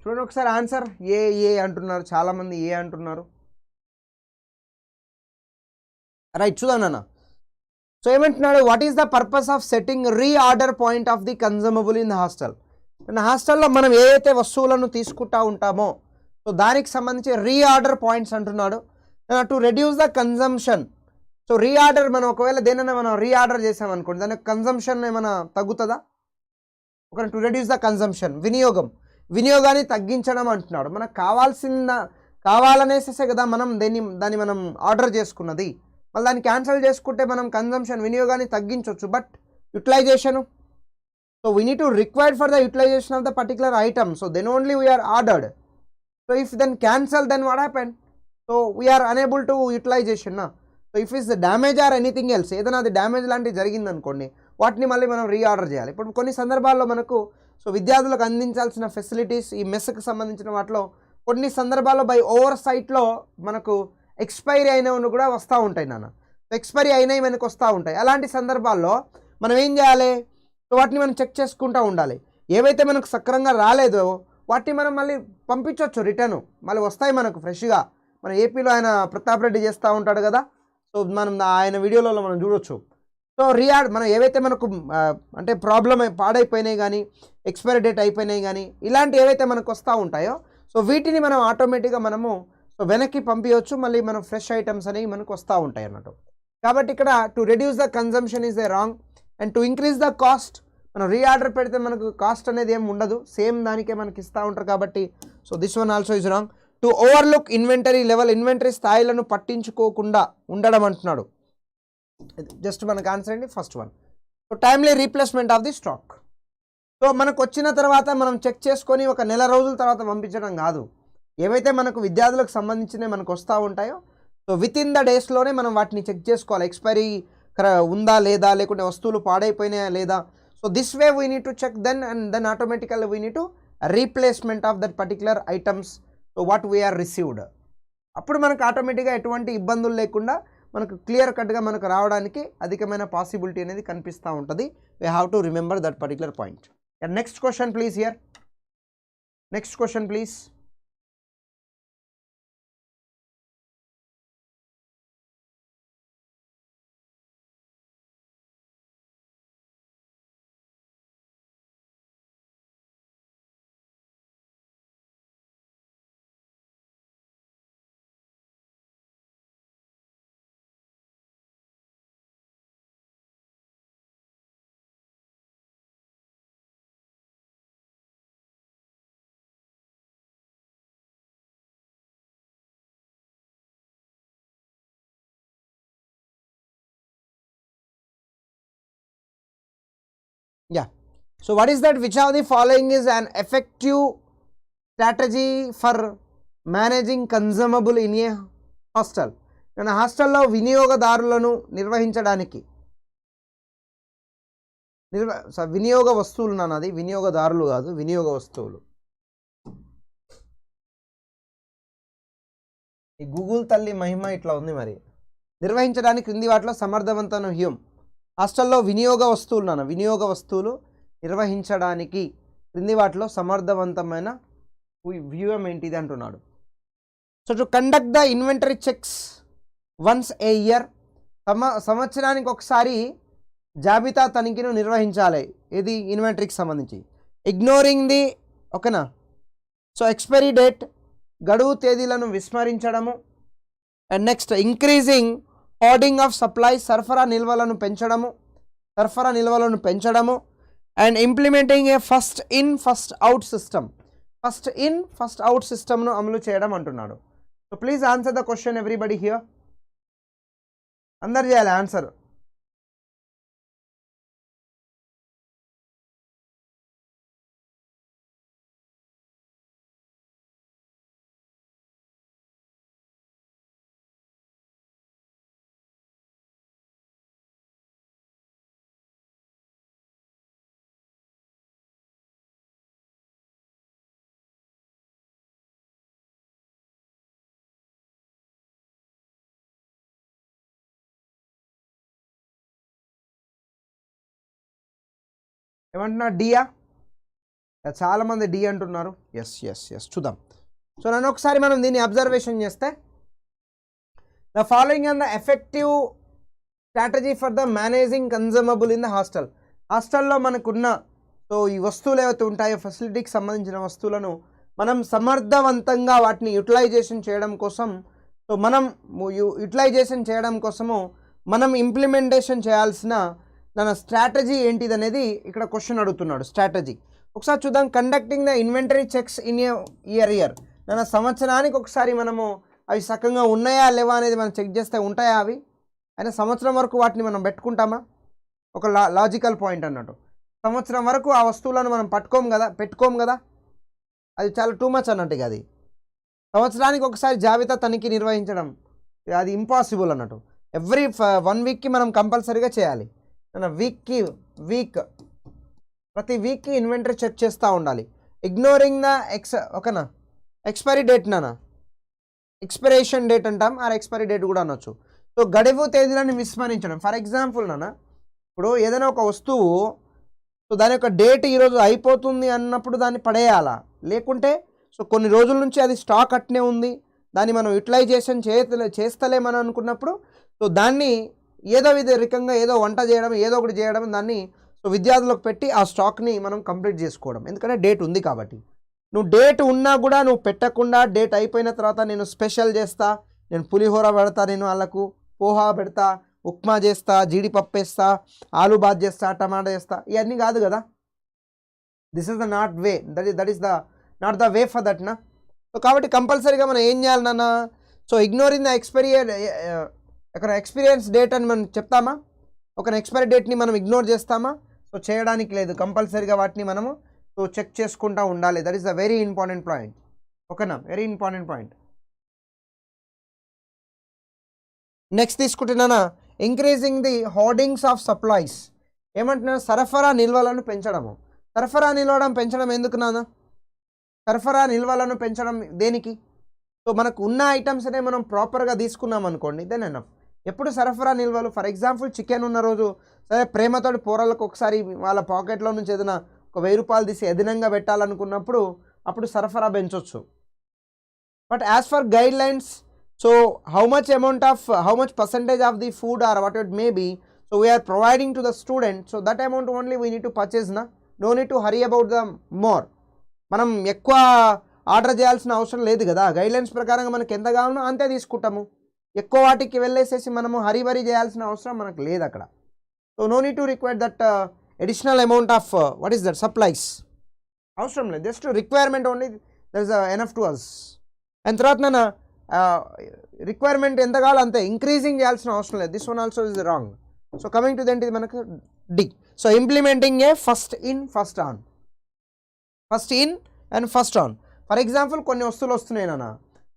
A: చూడండి ఒకసారి ఆన్సర్. ఏ అంటున్నారు, చాలామంది ఏ అంటున్నారు. రైట్, చూద్దాం నాన్న. సో ఏమంటున్నాడు, what is the purpose of setting reorder point of the consumable in the hostel. హాస్టల్లో మనం ఏదైతే వస్తువులను తీసుకుంటా ఉంటామో సో దానికి సంబంధించి రీఆర్డర్ పాయింట్స్ అంటున్నాడు. To reduce the consumption. So reorder మనం ఒకవేళ దేనైనా మనం రీఆర్డర్ చేసామనుకోండి, దాని కన్జంప్షన్ ఏమైనా తగ్గుతుందా? ఒక టు రెడ్యూస్ ద కన్జంప్షన్, వినియోగాన్ని తగ్గించడం అంటున్నాడు. మనకు కావాలనేసే కదా మనం దాన్ని మనం ఆర్డర్ చేసుకున్నది. మళ్ళీ దాన్ని క్యాన్సిల్ చేసుకుంటే మనం కన్జంప్షన్ వినియోగాన్ని తగ్గించవచ్చు. But utilization, so we need to required for the utilization of the particular item. So then only we are ordered. So if then cancel then what happen? So we are unable to utilization నా. So if is the damage or anything else, ఏదైనా అది damage లాంటివి జరిగిందనుకోండి, వాటిని మళ్ళీ మనం reorder చేయాలి. ఇప్పుడు కొన్ని సందర్భాల్లో మనకు సో విద్యార్థులకు అందించాల్సిన ఫెసిలిటీస్ ఈ మెస్కి సంబంధించిన వాటిలో కొన్ని సందర్భాల్లో బై ఓవర్ సైట్లో మనకు ఎక్స్పైరీ అయినవి కూడా వస్తూ ఉంటాయి నాన్న. ఎక్స్పైరీ అయినవి మనకు వస్తూ ఉంటాయి. అలాంటి సందర్భాల్లో మనం ఏం చేయాలి? సో వాటిని మనం చెక్ చేసుకుంటూ ఉండాలి. ఏవైతే మనకు సక్రంగా రాలేదో వాటిని మనం మళ్ళీ పంపించవచ్చు రిటర్ను, మళ్ళీ వస్తాయి మనకు ఫ్రెష్గా. మన ఏపీలో ఆయన ప్రతాప్ రెడ్డి చేస్తూ ఉంటాడు కదా, సో మనం ఆయన వీడియోలలో మనం చూడొచ్చు. సో మనం ఏవైతే మనకు అంటే ప్రాబ్లం పాడైపోయినాయి కానీ ఎక్స్పైరీ డేట్ అయిపోయినాయి కానీ ఇలాంటి ఏవైతే మనకు వస్తూ ఉంటాయో సో వీటిని మనం ఆటోమేటిక్గా మనము సో వెనక్కి పంపించవచ్చు. మళ్ళీ మనం ఫ్రెష్ ఐటమ్స్ అనేవి మనకు వస్తూ ఉంటాయి అన్నట్టు. కాబట్టి ఇక్కడ to reduce the consumption is the wrong and to increase the cost. మనం రీఆర్డర్ పెడితే మనకు కాస్ట్ అనేది ఏమి ఉండదు, సేమ్ దానికే మనకి ఇస్తూ ఉంటారు. కాబట్టి so this one also is wrong. To overlook inventory level, inventory స్థాయిలను పట్టించుకోకుండా ఉండడం అంటున్నాడు. జస్ట్ మనకు ఆన్సర్ అండి first one. So timely replacement of the stock. So మనకు వచ్చిన తర్వాత మనం చెక్ చేసుకొని ఒక నెల రోజుల తర్వాత పంపించడం కాదు. ఏవైతే మనకు విద్యార్థులకు సంబంధించినవి మనకు వస్తూ ఉంటాయో సో విత్ ఇన్ ద డేస్లోనే మనం వాటిని చెక్ చేసుకోవాలి. ఎక్స్పైరీ ఉందా లేదా, లేకుంటే వస్తువులు పాడైపోయినాయా లేదా. So this way we need to check then automatically we need to replacement of that particular items so what we are received. అప్పుడు మనకు ఆటోమేటిక్గా ఎటువంటి ఇబ్బందులు లేకుండా మనకు క్లియర్ కట్గా మనకు రావడానికి అధికమైన పాసిబిలిటీ అనేది కనిపిస్తూ ఉంటుంది. We have to remember that particular point. Next question please here. Next question please. Yeah. So what is that? Which of the following is an effective strategy for managing consumable in a hostel? నేను హాస్టల్లో వినియోగదారులను నిర్వహించడానికి వినియోగ వస్తువులు నాన్నది, వినియోగదారులు కాదు, వినియోగ వస్తువులు. ఈ గూగుల్ తల్లి మహిమ ఇట్లా ఉంది. మరి నిర్వహించడానికి క్రింది వాటిలో సమర్థవంతమైన వ్యూహం. హాస్టల్లో వినియోగ వస్తువులు నాన్న, వినియోగ వస్తువులు నిర్వహించడానికి క్రింది వాటిలో సమర్థవంతమైన వ్యూహం ఏంటిది అంటున్నాడు. So to conduct the inventory checks once a year, సంవత్సరానికి ఒకసారి జాబితా తనిఖీను నిర్వహించాలి. ఇది ఇన్వెంటరీకి సంబంధించి. ఇగ్నోరింగ్ ది, ఓకేనా. సో ఎక్స్పైరీ డేట్, గడువు తేదీలను విస్మరించడము. And next increasing hoarding of supply, సరఫరా నిల్వలను పెంచడము. And implementing a first in first out system, first in first out సిస్టమ్ను అమలు చేయడం అంటున్నాడు. So please answer the question everybody here. అందరు చేయాలి ఆన్సర్. ఏమంటున్నా? డియా? చాలామంది డి అంటున్నారు. ఎస్ ఎస్ ఎస్, చూద్దాం. సో నన్ను ఒకసారి మనం దీన్ని అబ్జర్వేషన్ చేస్తే, the following on the effective strategy for the managing consumable in the hostel. హాస్టల్లో మనకున్న సో ఈ వస్తువులు ఏవైతే ఉంటాయో, ఫెసిలిటీకి సంబంధించిన వస్తువులను మనం సమర్థవంతంగా వాటిని యూటిలైజేషన్ చేయడం కోసం, సో మనం యూటిలైజేషన్ చేయడం కోసము మనం ఇంప్లిమెంటేషన్ చేయాల్సిన మన స్ట్రాటజీ ఏంటిది అనేది ఇక్కడ క్వశ్చన్ అడుగుతున్నాడు. స్ట్రాటజీ ఒకసారి చూద్దాం. Conducting the inventory checks in year. మన సంవత్సరానికి ఒకసారి మనము అవి సకంగా ఉన్నాయా లేవా అనేది మనం చెక్ చేస్తే ఉంటాయా అవి? అయినా సంవత్సరం వరకు వాటిని మనం పెట్టుకుంటామా? ఒక లాజికల్ పాయింట్ అన్నట్టు. సంవత్సరం వరకు ఆ వస్తువులను మనం పెట్టుకోము కదా, అది చాలా టూ మచ్ అన్నట్టుగా. అది సంవత్సరానికి ఒకసారి జాబితా తనిఖీ నిర్వహించడం అది ఇంపాసిబుల్ అన్నట్టు. ఎవ్రీ 1 వీక్కి మనం కంపల్సరీగా చేయాలి. ప్రతి వీక్కి ఇన్వెంటరీ చెక్ చేస్తూ ఉండాలి. ఇగ్నోరింగ్ ద ఓకేనా. ఎక్స్పైరీ డేట్ నాన్న, ఎక్స్పైరేషన్ డేట్ అంటాం, ఆ ఎక్స్పైరీ డేట్ కూడా అనొచ్చు. సో గడువు తేదీలను విస్మరించడం. ఫర్ ఎగ్జాంపుల్ నాన్న, ఇప్పుడు ఏదైనా ఒక వస్తువు సో దాని యొక్క డేట్ ఈరోజు అయిపోతుంది అన్నప్పుడు దాన్ని పడేయాలా, లేకుంటే సో కొన్ని రోజుల నుంచి అది స్టాక్ అట్నే ఉంది, దాన్ని మనం యూటిలైజేషన్ చేస్తలేమని అనుకున్నప్పుడు సో దాన్ని ఏదో రకంగా ఏదో వంట చేయడం, ఏదో ఒకటి చేయడం, దాన్ని సో విద్యార్థులకు పెట్టి ఆ స్టాక్ని మనం కంప్లీట్ చేసుకోవడం. ఎందుకంటే డేట్ ఉంది కాబట్టి. నువ్వు డేట్ ఉన్నా కూడా నువ్వు పెట్టకుండా డేట్ అయిపోయిన తర్వాత నేను స్పెషల్ చేస్తా, నేను పులిహోర పెడతా, నేను వాళ్ళకు పోహా పెడతా, ఉప్మా చేస్తా, జీడిపప్పు వేస్తా, ఆలు బాత్ చేస్తా, టమాటా చేస్తా, ఇవన్నీ కాదు కదా. This is the not way, that is the not the way for that నా. సో కాబట్టి కంపల్సరీగా మనం ఏం చేయాలి నాన్న? So ignoring the experience date అని మనం చెప్తామా? ఒక ఎక్స్పైరీ డేట్ని మనం ఇగ్నోర్ చేస్తామా? సో చేయడానికి లేదు. కంపల్సరీగా వాటిని మనము సో చెక్ చేసుకుంటూ ఉండాలి. That is the very important point. ఓకేనా, వెరీ ఇంపార్టెంట్ పాయింట్. నెక్స్ట్ తీసుకుంటున్నానా, increasing the hoardings of supplies. ఏమంటున్నా? సరఫరా నిల్వలను పెంచడము. సరఫరా నిల్వడం పెంచడం ఎందుకు నాన్న? సరఫరా నిల్వలను పెంచడం దేనికి? సో మనకు ఉన్న ఐటమ్స్నే మనం ప్రాపర్గా తీసుకున్నాం అనుకోండి, దెన్ ఎనఫ్. ఎప్పుడు సరఫరా నిల్వలు, ఫర్ ఎగ్జాంపుల్ చికెన్ ఉన్న రోజు సరే ప్రేమతోటి పోరలకు ఒకసారి వాళ్ళ పాకెట్లో నుంచి ఏదైనా ఒక 1000 రూపాయలు తీసి అదనంగా పెట్టాలనుకున్నప్పుడు అప్పుడు సరఫరా పెంచవచ్చు. But as for guidelines, so how much percentage of the food or what it may be, so we are providing to the student, so that amount only we need to purchase నా, no need to hurry about the more. మనం ఎక్కువ order చేయాల్సిన అవసరం లేదు కదా. Guidelines ప్రకారంగా మనకు ఎంత కావాలో అంతే తీసుకుంటాము. ఎక్కువ వాటికి వెళ్ళేసేసి మనము హరీబరీ చేయాల్సిన అవసరం మనకు లేదు అక్కడ. So no need to require that additional amount of what is that supplies, అవసరం లేదు. Just requirement only, there is enough to us. And తర్వాత రిక్వైర్మెంట్ ఎంత కావాలో అంతే, ఇంక్రీజింగ్ చేయాల్సిన అవసరం లేదు. This one also is wrong. So coming to ఏంటిది మనకు D. So implementing a first in first on, first in and first on. For example కొన్ని వస్తువులు వస్తున్నాయి నాన్న.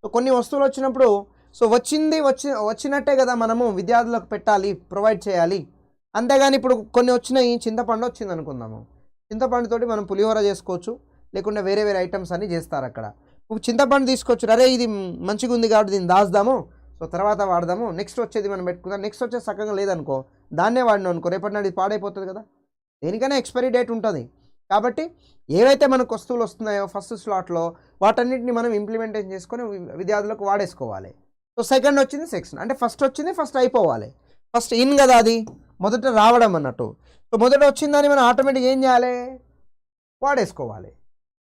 A: సో కొన్ని వస్తువులు వచ్చినప్పుడు సో వచ్చినట్టే కదా మనము విద్యార్థులకు పెట్టాలి, ప్రొవైడ్ చేయాలి. అంతేగాని ఇప్పుడు కొన్ని వచ్చినాయి, చింతపండు వచ్చింది అనుకుందాము, చింతపండుతోటి మనం పులిహోర చేసుకోవచ్చు, లేకుంటే వేరే వేరే ఐటమ్స్ అన్నీ చేస్తారు అక్కడ. చింతపండు తీసుకొచ్చు, అరే ఇది మంచిగా ఉంది కాబట్టి దీన్ని దాచుదాము, సో తర్వాత వాడదాము, నెక్స్ట్ వచ్చేది మనం పెట్టుకుందాం, నెక్స్ట్ వచ్చేది సక్కగా లేదనుకో దాన్నే వాడినాం అనుకో రేపటి నాడు ఇది పాడైపోతుంది కదా. దేనికైనా ఎక్స్పైరీ డేట్ ఉంటుంది. కాబట్టి ఏవైతే మనకు వస్తువులు వస్తున్నాయో ఫస్ట్ స్లాట్లో వాటన్నిటిని మనం ఇంప్లిమెంటేషన్ చేసుకొని విద్యార్థులకు వాడేసుకోవాలి. సో సెకండ్ వచ్చింది సెక్షన్, అంటే ఫస్ట్ వచ్చింది ఫస్ట్ అయిపోవాలి. ఫస్ట్ ఇన్ కదా అది మొదట రావడం అన్నట్టు. సో మొదట వచ్చిందని మనం ఆటోమేటిక్గా ఏం చేయాలి, వాడేసుకోవాలి.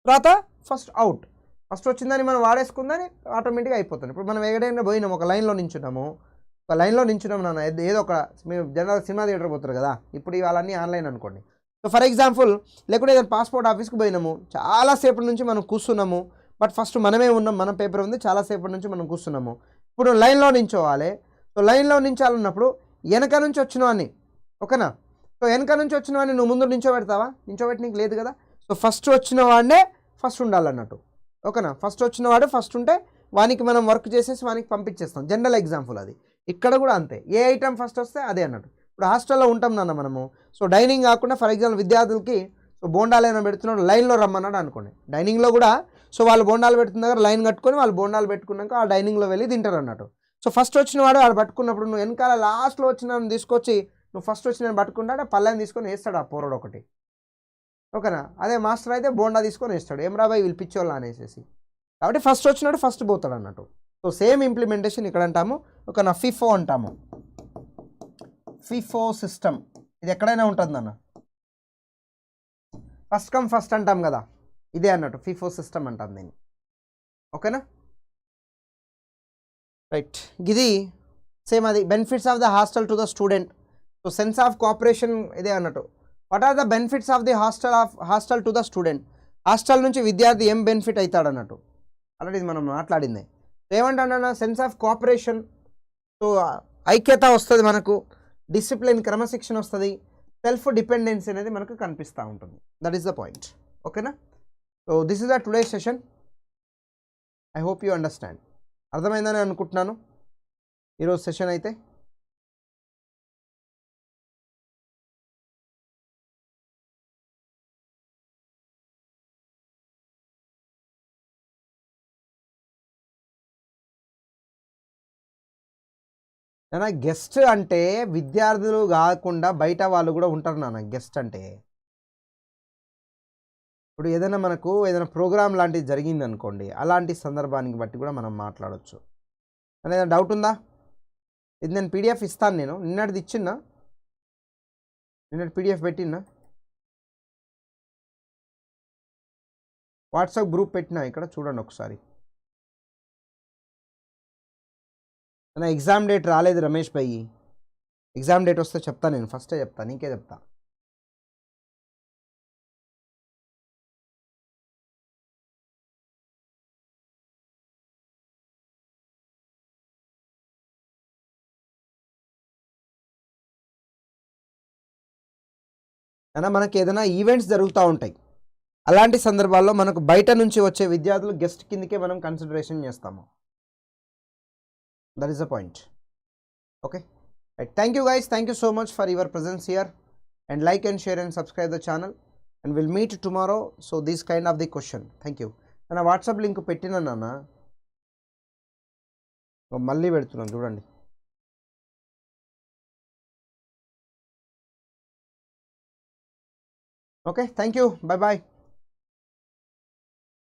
A: తర్వాత ఫస్ట్ అవుట్, ఫస్ట్ వచ్చిందని మనం వాడేసుకుందని ఆటోమేటిక్గా అయిపోతుంది. ఇప్పుడు మనం ఎక్కడైనా పోయినాము, ఒక లైన్లో నించున్నాము, నాన్న ఏదో ఒక మేము జనరల్ సినిమా థియేటర్ పోతారు కదా, ఇప్పుడు ఇవాళన్నీ ఆన్లైన్ అనుకోండి. సో ఫర్ ఎగ్జాంపుల్ లేకుంటే ఏదైనా పాస్పోర్ట్ ఆఫీస్కి పోయినాము, చాలాసేపటి నుంచి మనం కూర్చున్నాము, బట్ ఫస్ట్ మనమే ఉన్నాం, మన పేపర్ ఉంది, చాలాసేపటి నుంచి మనం కూర్చున్నాము. ఇప్పుడు లైన్లో నించోవాలి. సో లైన్లో నించాలన్నప్పుడు వెనక నుంచి వచ్చినవాడిని, ఓకేనా. సో వెనక నుంచి వచ్చినవాడిని నువ్వు ముందు నించోబెడతావా, నించోబెట్టడానికి లేదు కదా. సో ఫస్ట్ వచ్చిన వాడినే ఫస్ట్ ఉండాలన్నట్టు, ఓకేనా. ఫస్ట్ వచ్చినవాడు ఫస్ట్ ఉంటే వానికి మనం వర్క్ చేసేసి వానికి పంపించేస్తాం. జనరల్ ఎగ్జాంపుల్ అది. ఇక్కడ కూడా అంతే, ఏ ఐటమ్ ఫస్ట్ వస్తే అదే అన్నట్టు. ఇప్పుడు హాస్టల్లో ఉంటాం నాన్న మనము, సో డైనింగ్ కాకుండా ఫర్ ఎగ్జాంపుల్ విద్యార్థులకి సో బోండాలు ఏమైనా పెడుతున్నాడు, లైన్లో రమ్మన్నాడు అనుకోండి. డైనింగ్లో కూడా సో వాళ్ళు బోండాలు పెడుతున్న దగ్గర లైన్ కట్టుకొని వాళ్ళు బోండాలు పెట్టుకున్నాక ఆ డైనింగ్లో వెళ్ళి తింటారు అన్నట్టు. సో ఫస్ట్ వచ్చిన వాడు ఆడు పట్టుకున్నప్పుడు నువ్వు వెనకాల లాస్ట్లో వచ్చిన తీసుకొచ్చి నువ్వు ఫస్ట్ వచ్చిన పట్టుకుంటాడు, పళ్ళని తీసుకొని వేస్తాడు ఆ పోరడు ఒకటి, ఓకేనా. అదే మాస్టర్ అయితే బోండా తీసుకొని వేస్తాడు, ఏం రాబాయి వీళ్ళు పిచ్చోళ్ళు అనేసి. కాబట్టి ఫస్ట్ వచ్చినాడు ఫస్ట్ పోతాడు అన్నట్టు. సో సేమ్ ఇంప్లిమెంటేషన్ ఇక్కడ అంటాము, ఓకేనా. ఫిఫో అంటాము, ఫిఫో సిస్టమ్. ఇది ఎక్కడైనా ఉంటుంది అన్న, ఫస్ట్ కమ్ ఫస్ట్ అంటాం కదా, ఇదే అన్నట్టు ఫిఫో సిస్టమ్ అంటాం దీన్ని, ఓకేనా. రైట్, ఇది సేమ్ అది benefits of the hostel to the student. So sense of cooperation ఇదే అన్నట్టు. What are the benefits of the hostel to the student. Hostel నుంచి విద్యార్థి ఏం బెనిఫిట్ అవుతాడు అన్నట్టు, ఆల్రెడీ మనం మాట్లాడింది. ఏమంటాడన్న, సెన్స్ ఆఫ్ కోఆపరేషన్, సో ఐక్యత వస్తుంది మనకు, డిసిప్లిన్ క్రమశిక్షణ వస్తుంది, సెల్ఫ్ డిపెండెన్సీ అనేది మనకు కనిపిస్తూ ఉంటుంది. దట్ ఈస్ ద పాయింట్, ఓకేనా. So this is the today session. I hope you understand. అర్థమైందని అనుకుంటున్నాను ఈరోజు సెషన్ అయితే. నాన్న గెస్ట్ అంటే విద్యార్థులు కాకుండా బయట వాళ్ళు కూడా ఉంటారు నాన్న. గెస్ట్ అంటే ఇప్పుడు ఏదైనా మనకు ఏదైనా ప్రోగ్రామ్ లాంటిది జరిగింది అనుకోండి, అలాంటి సందర్భానికి బట్టి కూడా మనం మాట్లాడవచ్చు. అని ఏదైనా డౌట్ ఉందా? ఇది నేను పీడిఎఫ్ ఇస్తాను, నేను నిన్నటిది ఇచ్చిన్నా, నిన్నటి పీడిఎఫ్ పెట్టినా, వాట్సాప్ గ్రూప్ పెట్టినా, ఇక్కడ చూడండి ఒకసారి. నా ఎగ్జామ్ డేట్ రాలేదు రమేష్ భాయి, ఎగ్జామ్ డేట్ వస్తే చెప్తా, నేను ఫస్టే చెప్తా, నీకే చెప్తా. అయినా మనకి ఏదైనా ఈవెంట్స్ జరుగుతూ ఉంటాయి, అలాంటి సందర్భాల్లో మనకు బయట నుంచి వచ్చే విద్యార్థులు గెస్ట్ కిందకే మనం కన్సిడరేషన్ చేస్తాము. That is the point, okay. Right, thank you guys, thank you so much for your presence here, and like and share and subscribe the channel, and we'll meet tomorrow. So this kind of the question. Thank you. నా WhatsApp link పెట్టినా నాన్న, మళ్ళీ పెడుతున్నాను చూడండి. Okay, thank you, bye bye.